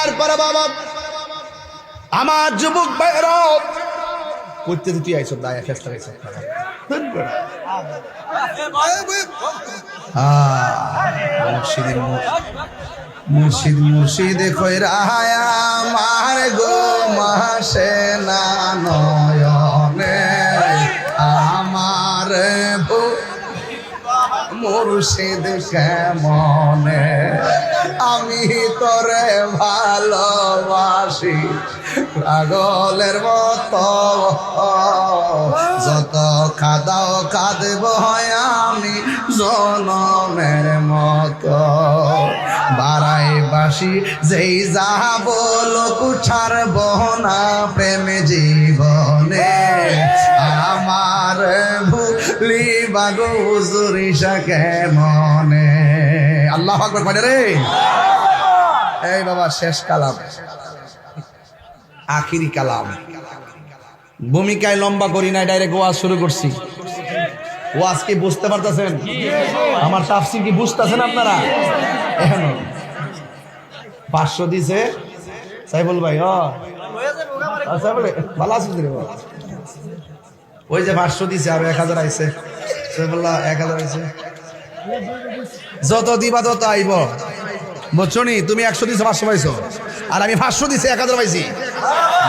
S1: এরপরে বাবা আমার যুবক ভাইরা করতে দিতে আইসব দায় ফেসটা গেছে। মুর্শিদ মুর্শিদ কইরা আমার গো মাসে না নয়নে আমার মুর্শিদ কেমনে আমি তোরে ভালোবাসি পাগলের মতো, যত কাঁদাও কাঁদব আমি জনমের মতো। বাড়াই বাসি যেই যাব লোক ছাড়ব না প্রেম জীবনে আমার ভুলি বাগো হুজুরিশা কেমনে। আল্লাহু আকবার পড়ে রে। এই বাবা শেষ কালাম, আখিরি কালাম। ভূমিকায় লম্বা করি না, ডাইরেক্ট ওয়াজ শুরু করছি। ওয়াজ কি বুঝতে পারতেছেন? আমার তাফসীর কি বুঝতেছেন আপনারা? এখন 500 দিছে সাইফুল ভাই। আচ্ছা বলে ভালো আছিস রে? ওই যে 500 দিছে, আরো 1000 আইছে। সাইফুল্লাহ 1000 আইছে। যত দিবা তত আইব, বুঝছো নি? তুমি 100 দিছো 500 পাইছো, আর আমি 500 দিছি 1000 পাইছি।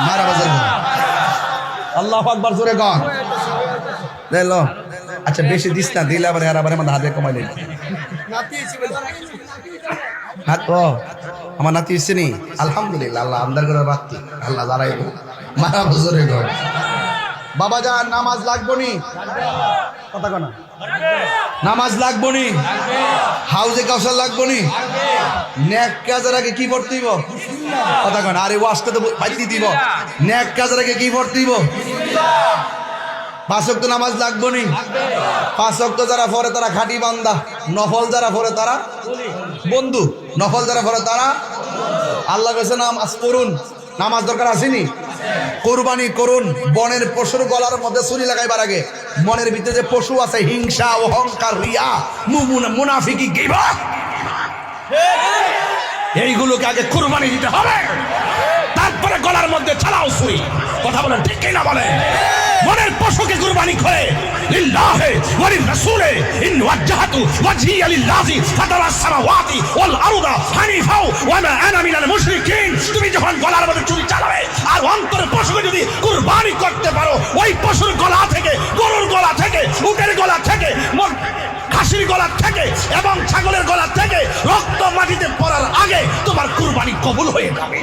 S1: মারা বাজার আল্লাহু আকবার জোরে গান দেলো। আচ্ছা বেশি দিস না, দিলে আবার হাতে কমাই দিই হাত। ও আমার নাতি এসেনি আলহামদুলিল্লাহ, আল্লাহ আমদার করে বাড়তি, আল্লাহ দাঁড়াই মারা বছরে ঘর। বাবা যান নামাজ লাগবো নি? কথা কনা নামাজ লাগবো নি? হাউজে কাউসার লাগবো নি? নেক কাজের আগে কি পড়তে দিব? কথা কনা। আরে ওয়াজটা তো বাইতে দিব। নেক কাজের আগে কি পড়তে দিব? 5 ওয়াক্ত নামাজ লাগবো নি? 5 ওয়াক্ত যারা পড়ে তারা খাঁটি বান্দা, নফল যারা পড়ে তারা বন্ধু, নফল যারা পড়ে তারা আল্লাহ কাছে নামাজ পড়ুন। নামাজ দরকার আসেনি? কোরবানি করুন। বনের পশুর গলার মধ্যে ছুরি লাগাইবার আগে মনের ভিতরে যে পশু আছে, হিংসা, অহংকার, রিয়া, মুনাফিকি, গীবত, এইগুলোকে আগে কুরবানি দিতে হবে, তারপরে গলার মধ্যে চালাও ছুরি। কথা বলেন ঠিক কিনা বলেন? মনের পশুকে কুরবানি করে লিল্লাহি ওয়া লিরাসূলি ইন ওয়াজহাতু ওয়াজহিয়া লিল্লাহি ফাতারাস সামাওয়াতি ওয়াল আরদা হানিফা ওয়া মা আনা মিনাল মুশরিকিন। তুমি যখন গলার মধ্যে ছুরি চালাবে আর অন্তরের পশুকে যদি কুরবানি করতে পারো, ওই পশুর গলা থেকে, গরুর গলা থেকে, উটের গলা থেকে, খাসির গলা থেকে এবং ছাগলের গলা থেকে রক্ত মাটিতে পড়ার আগে তোমার কুরবানি কবুল হয়ে যাবে।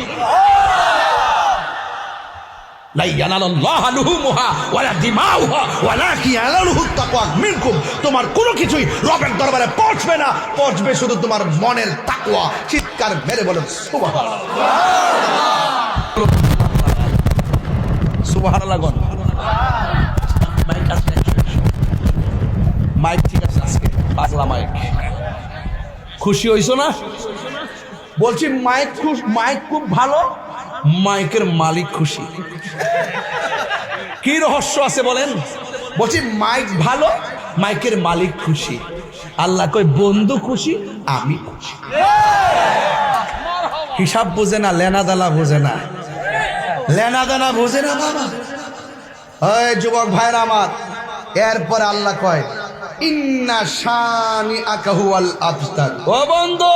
S1: তোমার কোনো কিছুই রবের দরবারে পৌঁছবে না, পৌঁছবে শুধু তোমার মনের তাকওয়া। চিৎকার মেরে বলেন সুবহানাল্লাহ, সুবহানাল্লাহ। মাইক ঠিক আছে আজকে? পাগলা মাইক। খুশি হইছো না? বলছি মাইক খুব ভালো, মাইকের মালিক খুশি। কি রহস্য আছে বলেন? বলছি মাইক ভালো, মাইকের মালিক খুশি। আল্লাহ কই বন্ধু খুশি, আমি খুশি। হিসাব বোঝে না, লেনা দানা বোঝে না, লেনা দানা বোঝে না বাবা। ওই যুবক ভাইরা আমার, এরপর আল্লাহ কয় ইন্না শানিআকা হুয়াল আবতার। ও বন্ধু,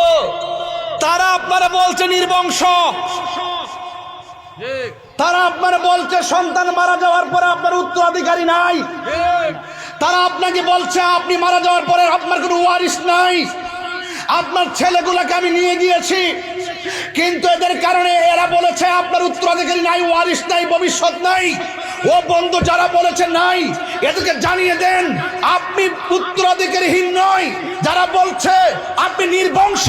S1: তারা আপনারা বলছে নির্বংশ, তারা আপনারা বলছে সন্তান মারা যাওয়ার পরে আপনার উত্তরাধিকারী নাই, তারা আপনাকে বলছে আপনি মারা যাওয়ার পরে আপনার কোনো ওয়ারিস নাই, আপনার ছেলেগুলোকে আমি নিয়ে গিয়েছি, কিন্তু এদের কারণে এরা বলেছে আপনার উত্তরাধিকারী নাই, ওয়ারিস নাই, ভবিষ্যৎ নাই। ও বন্ধু, যারা বলেছে নাই এদেরকে জানিয়ে দেন আপনি উত্তরাধিকারীহীন নয়। যারা বলছে আপনি নির্বংশ,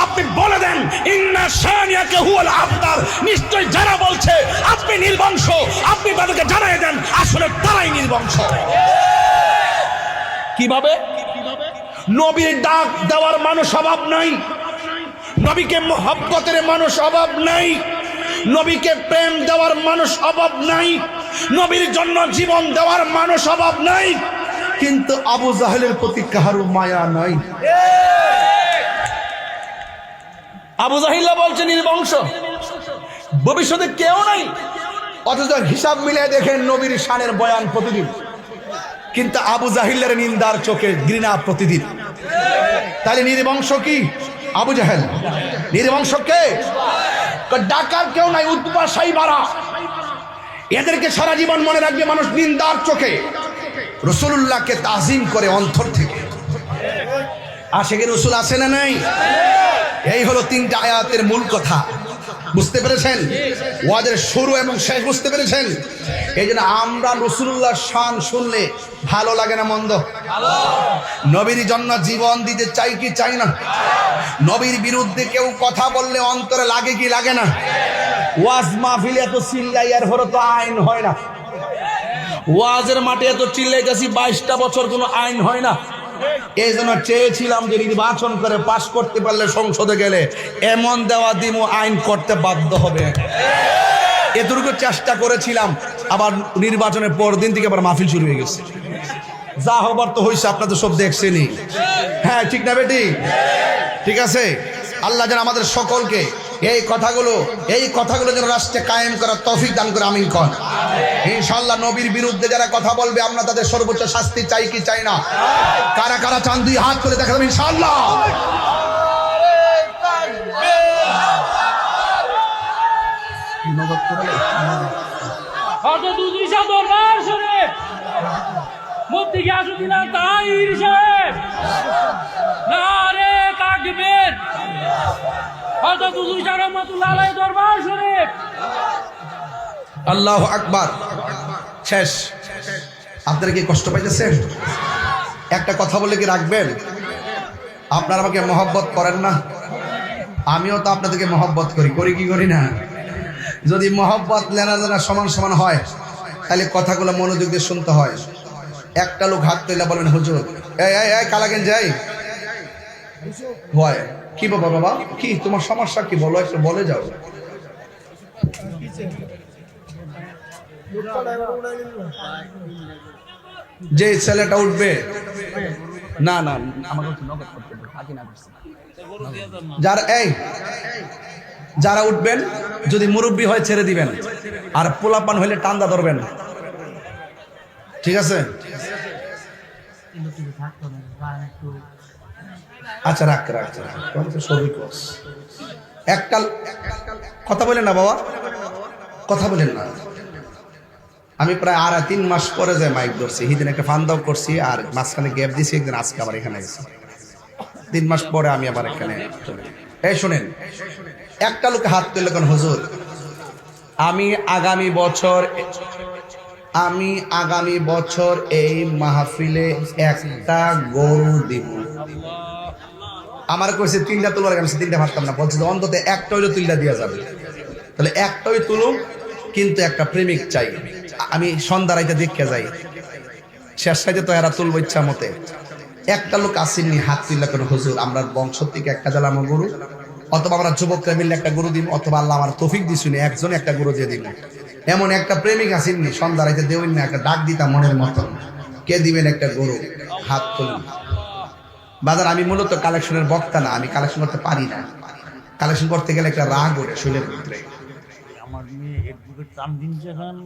S1: আপনি বলে দেন ইন্না শানিআকা হুয়াল আবতার। নিশ্চয় যারা বলছে আপনি নির্বংশ, আপনি তাদেরকে জানিয়ে দেন আসলে তারাই নির্বংশ। কিভাবে? নবীর ডাক দেওয়ার মানুষ অভাব নাই, নবীকে মহব্বতের মানুষ অভাব নাই, নবীকে প্রেম দেওয়ার মানুষ অভাব নাই, নবীর জন্য জীবন দেওয়ার মানুষ অভাব নাই, কিন্তু আবু জাহেলের প্রতি কাহারও মায়া নাই। আবু জাহিল বলছে নির্বংশ, ভবিষ্যতে কেউ নাই, অথচ হিসাব মিলিয়ে দেখেন নবীর শানের বয়ান প্রতিদিন, কিন্তু আবু জাহিলের নিন্দার চোখে ঘৃণা প্রতিদিন। তাহলে নির্বংশ কি? আবু জাহেল। নির্বংশ কে? ডাকার কেউ নাই, উদ্বা সাইবারা। এদেরকে সারা জীবন মনে রাখবে মানুষ নিন্দার চোখে। রাসূলুল্লাহকে তাজিম করে অন্তর থেকে। আশিকে রাসূল আছে না নাই? এই হলো 3টা আয়াতের মূল কথা। বুঝতে পেরেছেন? ওয়াজের শুরু এবং শেষ বুঝতে পেরেছেন? এই জন্য আমরা রাসূলুল্লাহর শান শুনলে ভালো লাগে না মন্দ? নবীর জন্য জীবন দিতে চাই কি চাই না? নবীর বিরুদ্ধে কেউ কথা বললে অন্তরে লাগে কি লাগে না? ওয়াজ মাহফিলে এত চিল্লাই আর হলো তো আইন হয় না। ওয়াজের মাঠে এত চিল্লাইতেছি 22টা বছর কোনো আইন হয় না। এই জন্য চেয়েছিলাম যে নির্বাচন করে পাশ করতে পারলে সংসদে গেলে এমন দেওয়া দিমু আইন করতে বাধ্য হবে। এতটুকু চেষ্টা করেছিলাম, আবার নির্বাচনের পর দিন থেকে আবার মাহফিল শুরু হয়ে গেছে। যা হবার তো হয়েছে, আপনারা তো সব দেখছেনই। হ্যাঁ ঠিক না বেটি? ঠিক আছে। আল্লাহ যেন আমাদের সকলকে এই কথাগুলো যেন রাষ্ট্রে কায়েম করার তৌফিক দান করে, আমিন কর। ইনশাআল্লাহ নবীর বিরুদ্ধে যারা কথা বলবে আমরা তাদের সর্বোচ্চ শাস্তি চাই কি চাই না? কারা কারা চান 2 হাত করে দেখাবেন ইনশাআল্লাহ।
S2: হযরত হুজুর শাহ রহমাতুল্লাহ আলাইহি দরবার শরীফ।
S1: আল্লাহু আকবার। শেষ। আপনারা কি কষ্ট পাইতেছেন? একটা কথা বলে কি রাখবেন? আপনারা আমাকে মহব্বত করেন না? আমিও তো আপনাদেরকে মহব্বত করি, করি কি করি না? যদি মহব্বত লেনা দেনা সমান সমান হয় তাহলে কথাগুলো মনোযোগ দিয়ে শুনতে হয়। একটা লোক হাত তুলে বলেন, হুজুর এই এই এই কালাকেন যাই হয় কি বাবা, বাবা কি তোমার সমস্যা কি বলো, একটু বলে যাও। যে ছেলেটা উঠবে না না আমাকে নগদ করতে হবে, বাকি না করছে। যারা উঠবেন যদি মুরব্বী হয় ছেড়ে দিবেন, আর পোলাপান হইলে টান্দা ধরবেন, ঠিক আছে? আচ্ছা রাখ রাখ একটা কথা বলেন না বাবা, কথা বলেন না। আমি প্রায় 3 মাস পরে যে মাইক ধরছি, সেদিন একটা ফান্দাও করছি আর মাঝখানে গ্যাপ দিছি, একদিন আজকে আবার এখানে গেছি। 3 মাস পরে আমি আবার এখানে চলে। এই শোনেন, একটা লোক হাত তুললে কোন হুজুর আমি আগামী বছর এই মাহফিলে একটা গরু দিব। আমার কইছে 3টা তোলার, আমি 3টা ভাবতাম না, বলছে অন্তত একটা হইলে তুলটা দিয়া যাবে। তাহলে একটাই তুলুম, কিন্তু একটা প্রেমিক চাই। আমি সন্ধ্যা রাইতে দেখতে যাই, শেষ সাইতে তো এরা তুলবো ইচ্ছা মতে। একটা লোক আসেননি হাত তুললে কোন হুজুর আমরা বংশ থেকে একটা জ্বালানো গরু, অথবা আমরা যুবকরা মিললে একটা গরু দিব, অথবা আল্লাহ আমার তৌফিক দিছুনি একজনে একটা গরু দিয়ে দিব। এমন একটা প্রেমিক আসেননি সন্ধ্যা রাইতে দেবেন না, একটা ডাক দিতাম মনের মতন, কে দিবেন একটা গরু? হাত তুলুন। বাজার আমি মূলত কালেকশনের বক্তা না, আমি কালেকশন করতে পারি না। কালেকশন করতে গেলে একটা রাগ ওঠে শরীরের ভিতরে।
S2: আমার মেয়ে এডভোকেট তানজিম জাহান,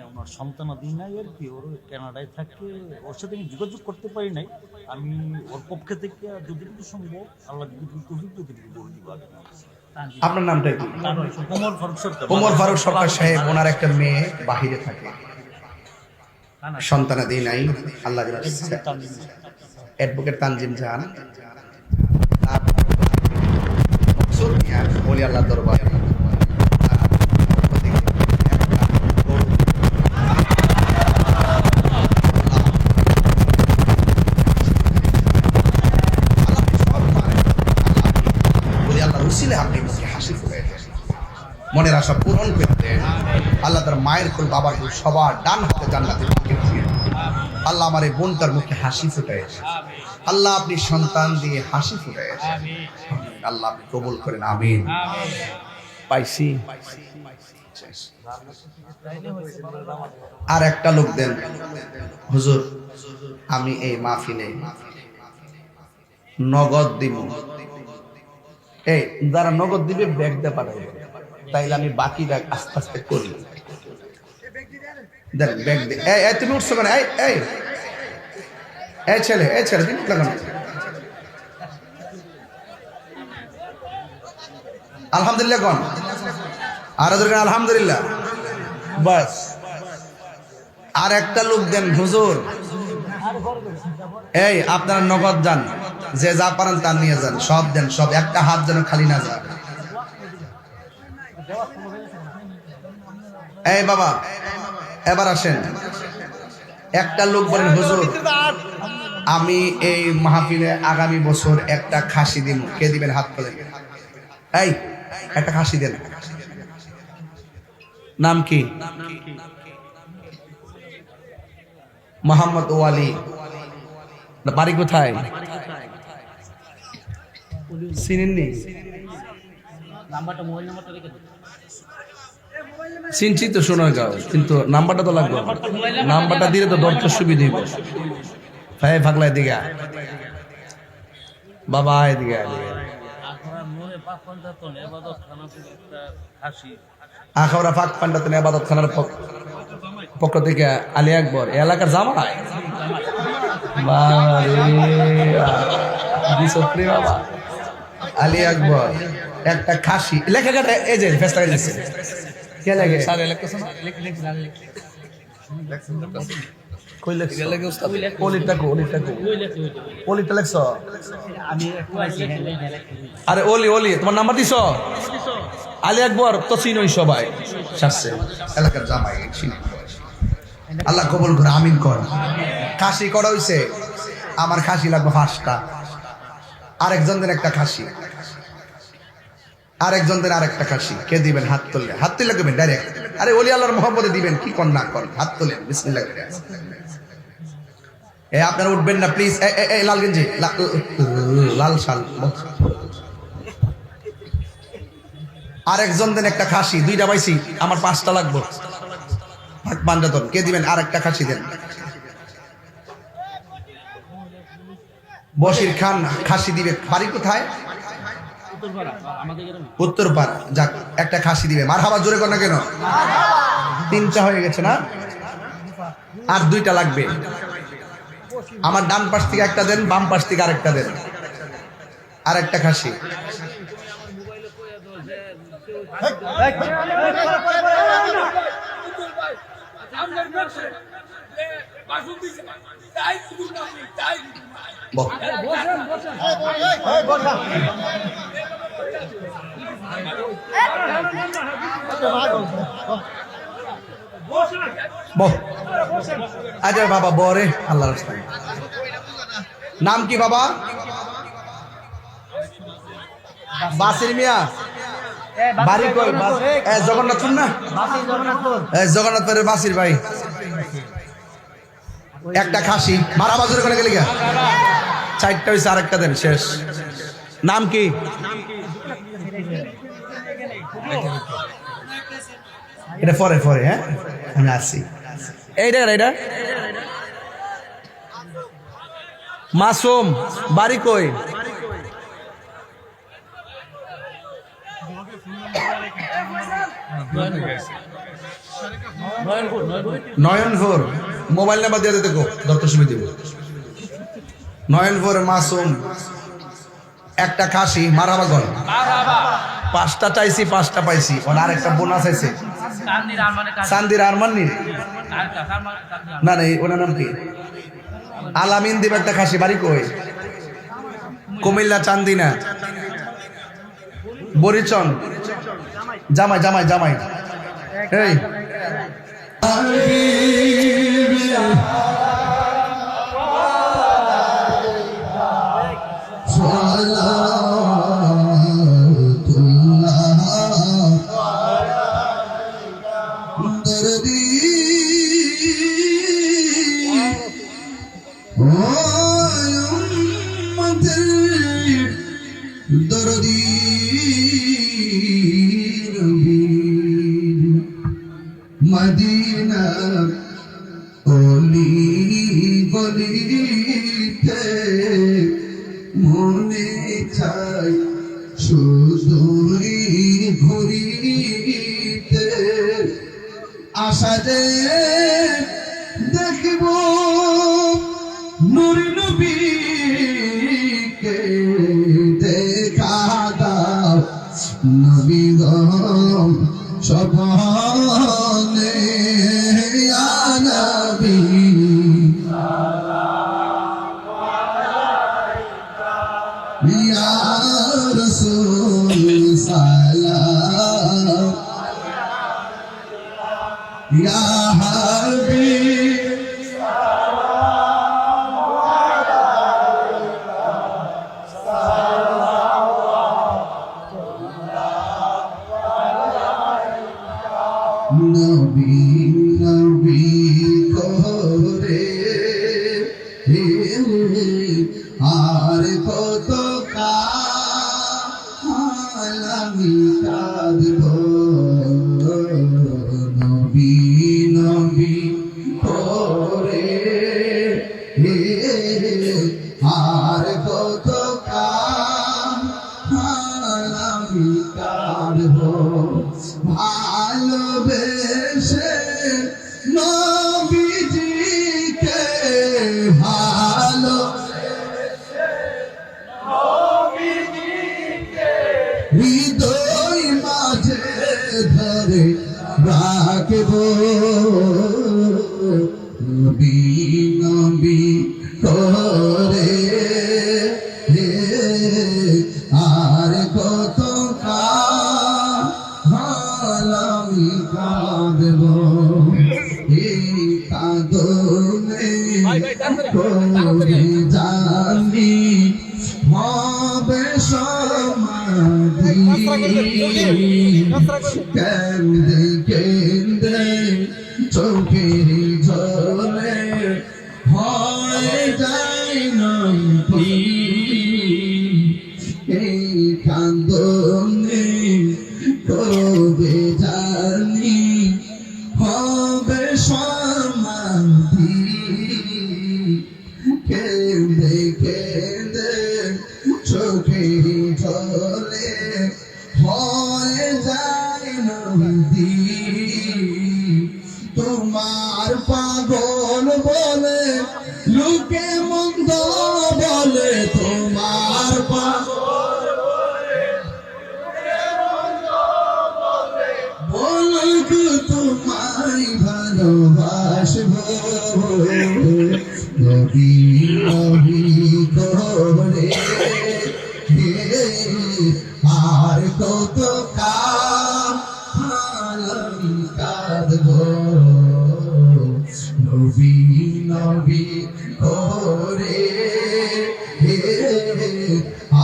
S2: ওনার সন্তানাদি নাই আর কি, ওর কানাডায় থাকে, ওর সাথে আমি যোগাযোগ করতে পারি নাই। আমি ওর পক্ষে থেকে যতটুকু সম্ভব আল্লাহ
S1: আপনার নামটা কি?
S2: ওমর ফারুক সরকার।
S1: ওমর ফারুক সরকার সাহেব, ওনার একটা মেয়ে বাহিরে থাকে, সন্তানাদি নাই। আল্লাহ অ্যাডভোকেট তানজিম জাহান বলি আল্লাহ দরবারে মনের আশা পূরণ করে দেন আল্লাহ। তার মায়ের কুল বাবার কুল সবার ডান হাতে জান্নাতে ঢুকিয়ে দিন আল্লাহ। আমার এই বোনটার মুখে হাসি ফুটায় আল্লাহ, আপনি সন্তান দিয়ে হাসি ফুটায় আল্লাহ, আপনি কবুল করেন, আমিন। পাইছি। আর একটা লোক দেন, হুজুর আমি এই মাহফিলে নগদ দিব। এই যারা নগদ দিবে ব্যাগ দিয়ে পাঠাবে, তাইলে আমি বাকিটা আস্তে আস্তে করি। দেখ ব্যাগ দে। এই তুমি উঠছো কেন? এই ছেলে দিন লাগানো। আলহামদুলিল্লাহ কোন আর আলহামদুলিল্লাহ বাস। আর একটা লোক দেন, হুজুর এই আপনারা নগদ যান, যে যা পারেন তা নিয়ে যান, সব দেন, সব একটা হাত যেন খালি না যায়। এই বাবা এবার আসেন। একটা লোক বলেন, হুজুর আমি এই মাহফিলে আগামী বছর একটা খাসি দিব। কে দিবেন? হাত তোলেন। এই একটা খাসি দেন। নাম কি? মোহাম্মদ ওয়ালি। বাড়ি কোথায়? চিনেননি? চিনছি তো সোনারগাঁও, কিন্তু নাম্বারটা তো লাগবে। নাম্বারটা দিলে তো দরকার সুবিধা হইব। ভাই ফাগলায় দিকে বাবা এদিকে আখাউড়া ফাঁক পান্ডাতন ইবাদত খানার পক্ষ থেকে আলী আকবর এলাকার জামাই। বাবা আলী আকবর একটা খাসি লেখাটা এই যে ফেসলা গেছে। কে লাগে? কই লেখছ ওলিটা লেখছ আরে ওলি তোমার নাম্বার দিছ আলী আকবর তো চিনই সবাই শাসছে এলাকার জামাই চিনি আল্লাহ কবুল করে আমিন কর খাসি করা হইছে আমার খাসি লাগবে 5টা আরেকজনদের একটা খাসি আরেকজনদের আরেকটা খাসি কে দিবেন হাত তুললে দেবেন ডাইরেক্ট আরে ওলি আল্লাহর মোহাম্মদে দিবেন কি কর না কর হাত তুলেন বিসমিল্লাহ করে আপনারা উঠবেন না প্লিজ লাল গেঞ্জি লাল শাল আরেকজন দেন একটা খাসি 2টা পাইছি আমার 5টা লাগবে পাঞ্জাতন কে দিবেন আরেকটা খাসি দেন বশির খান খাসি দিবে বাড়ি কোথায় উত্তরপাড়া যাক একটা খাসি দিবে মারহাবা জোরে কর না কেন 3টা হয়ে গেছে না আর 2টা লাগবে আমার ডান পাশ থেকে একটা দেন বাম পাশ থেকে আরেকটা দেন আরেকটা খাসি আচ্ছা বাবা বরে আল্লাহ রাস্তায় নাম কি বাবা বাসির মিয়া বাড়ি কই জগন্নাথপুর না জগন্নাথপুরের বাসির ভাই একটা খাসি মারা বাজুরে করে গেলি গা 4টা হয়েছে আরেকটা দেন শেষ নাম কি এটা পরে হ্যাঁ আমি আসছি এইটা মাসুম বাড়ি কই নয়নপুর মোবাইল নাম্বার দিয়ে দিতে গো দত্ত সমিতি নয়নপুর মাসুম একটা খাসি মারাবা গল 5টা চাইছি 5টা পাইছি আর একটা বোনাস আছে সান্দির আরমানি না ওনার নাম কি আলামিন দিব একটা খাসি বাড়ি কই কুমিল্লা চান্দিনা বরিচন জামাই এই মদিনা অলি গলিতে মনে চাই শুধুই ঘুরিতে আশা যে দেখব নূর নবীকে দেখা দাও নবী গো সপনে ইয়া নবী ইয়া রাসূল সালাম ইয়া হাবিব নবী নবী করে আর কত কাল আমি কাঁদব নবী নবী করে আর কত কাল আমি কাঁদব ভালোবেসে নবীজিকে ভালো হৃদয় মাঝে ধরে রাখব নবী
S3: কবি জানি হবে সমাধি কেন্দে কেন্দে চোখের জলে হয় যায় নদী এই কান্দনে কবে জানি হবে সমাধি কেন্দে কেন্দে চোখের জলে হয় যায় নদী তোমার পাগল বলে লোকে মন্দ বলে তোমার পাগল বলুক তোমায় ভালোবাসবো নবী নবী করে আর কত কাঁদব নবী নবী করে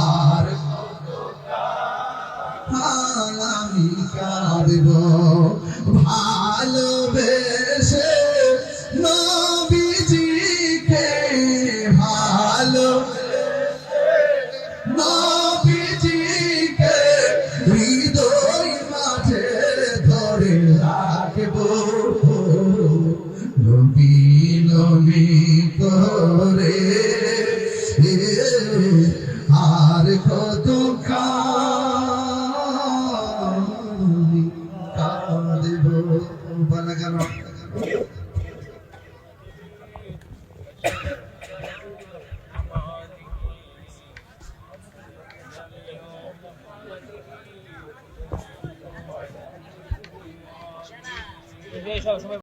S3: আর আমি কাঁদব ভালোবেসে নবীজিকে ভালো নবীজিকে হৃদয় মাঝে ধরে রাখব নবী নবী করে আর কত কাঁদব বলা কেন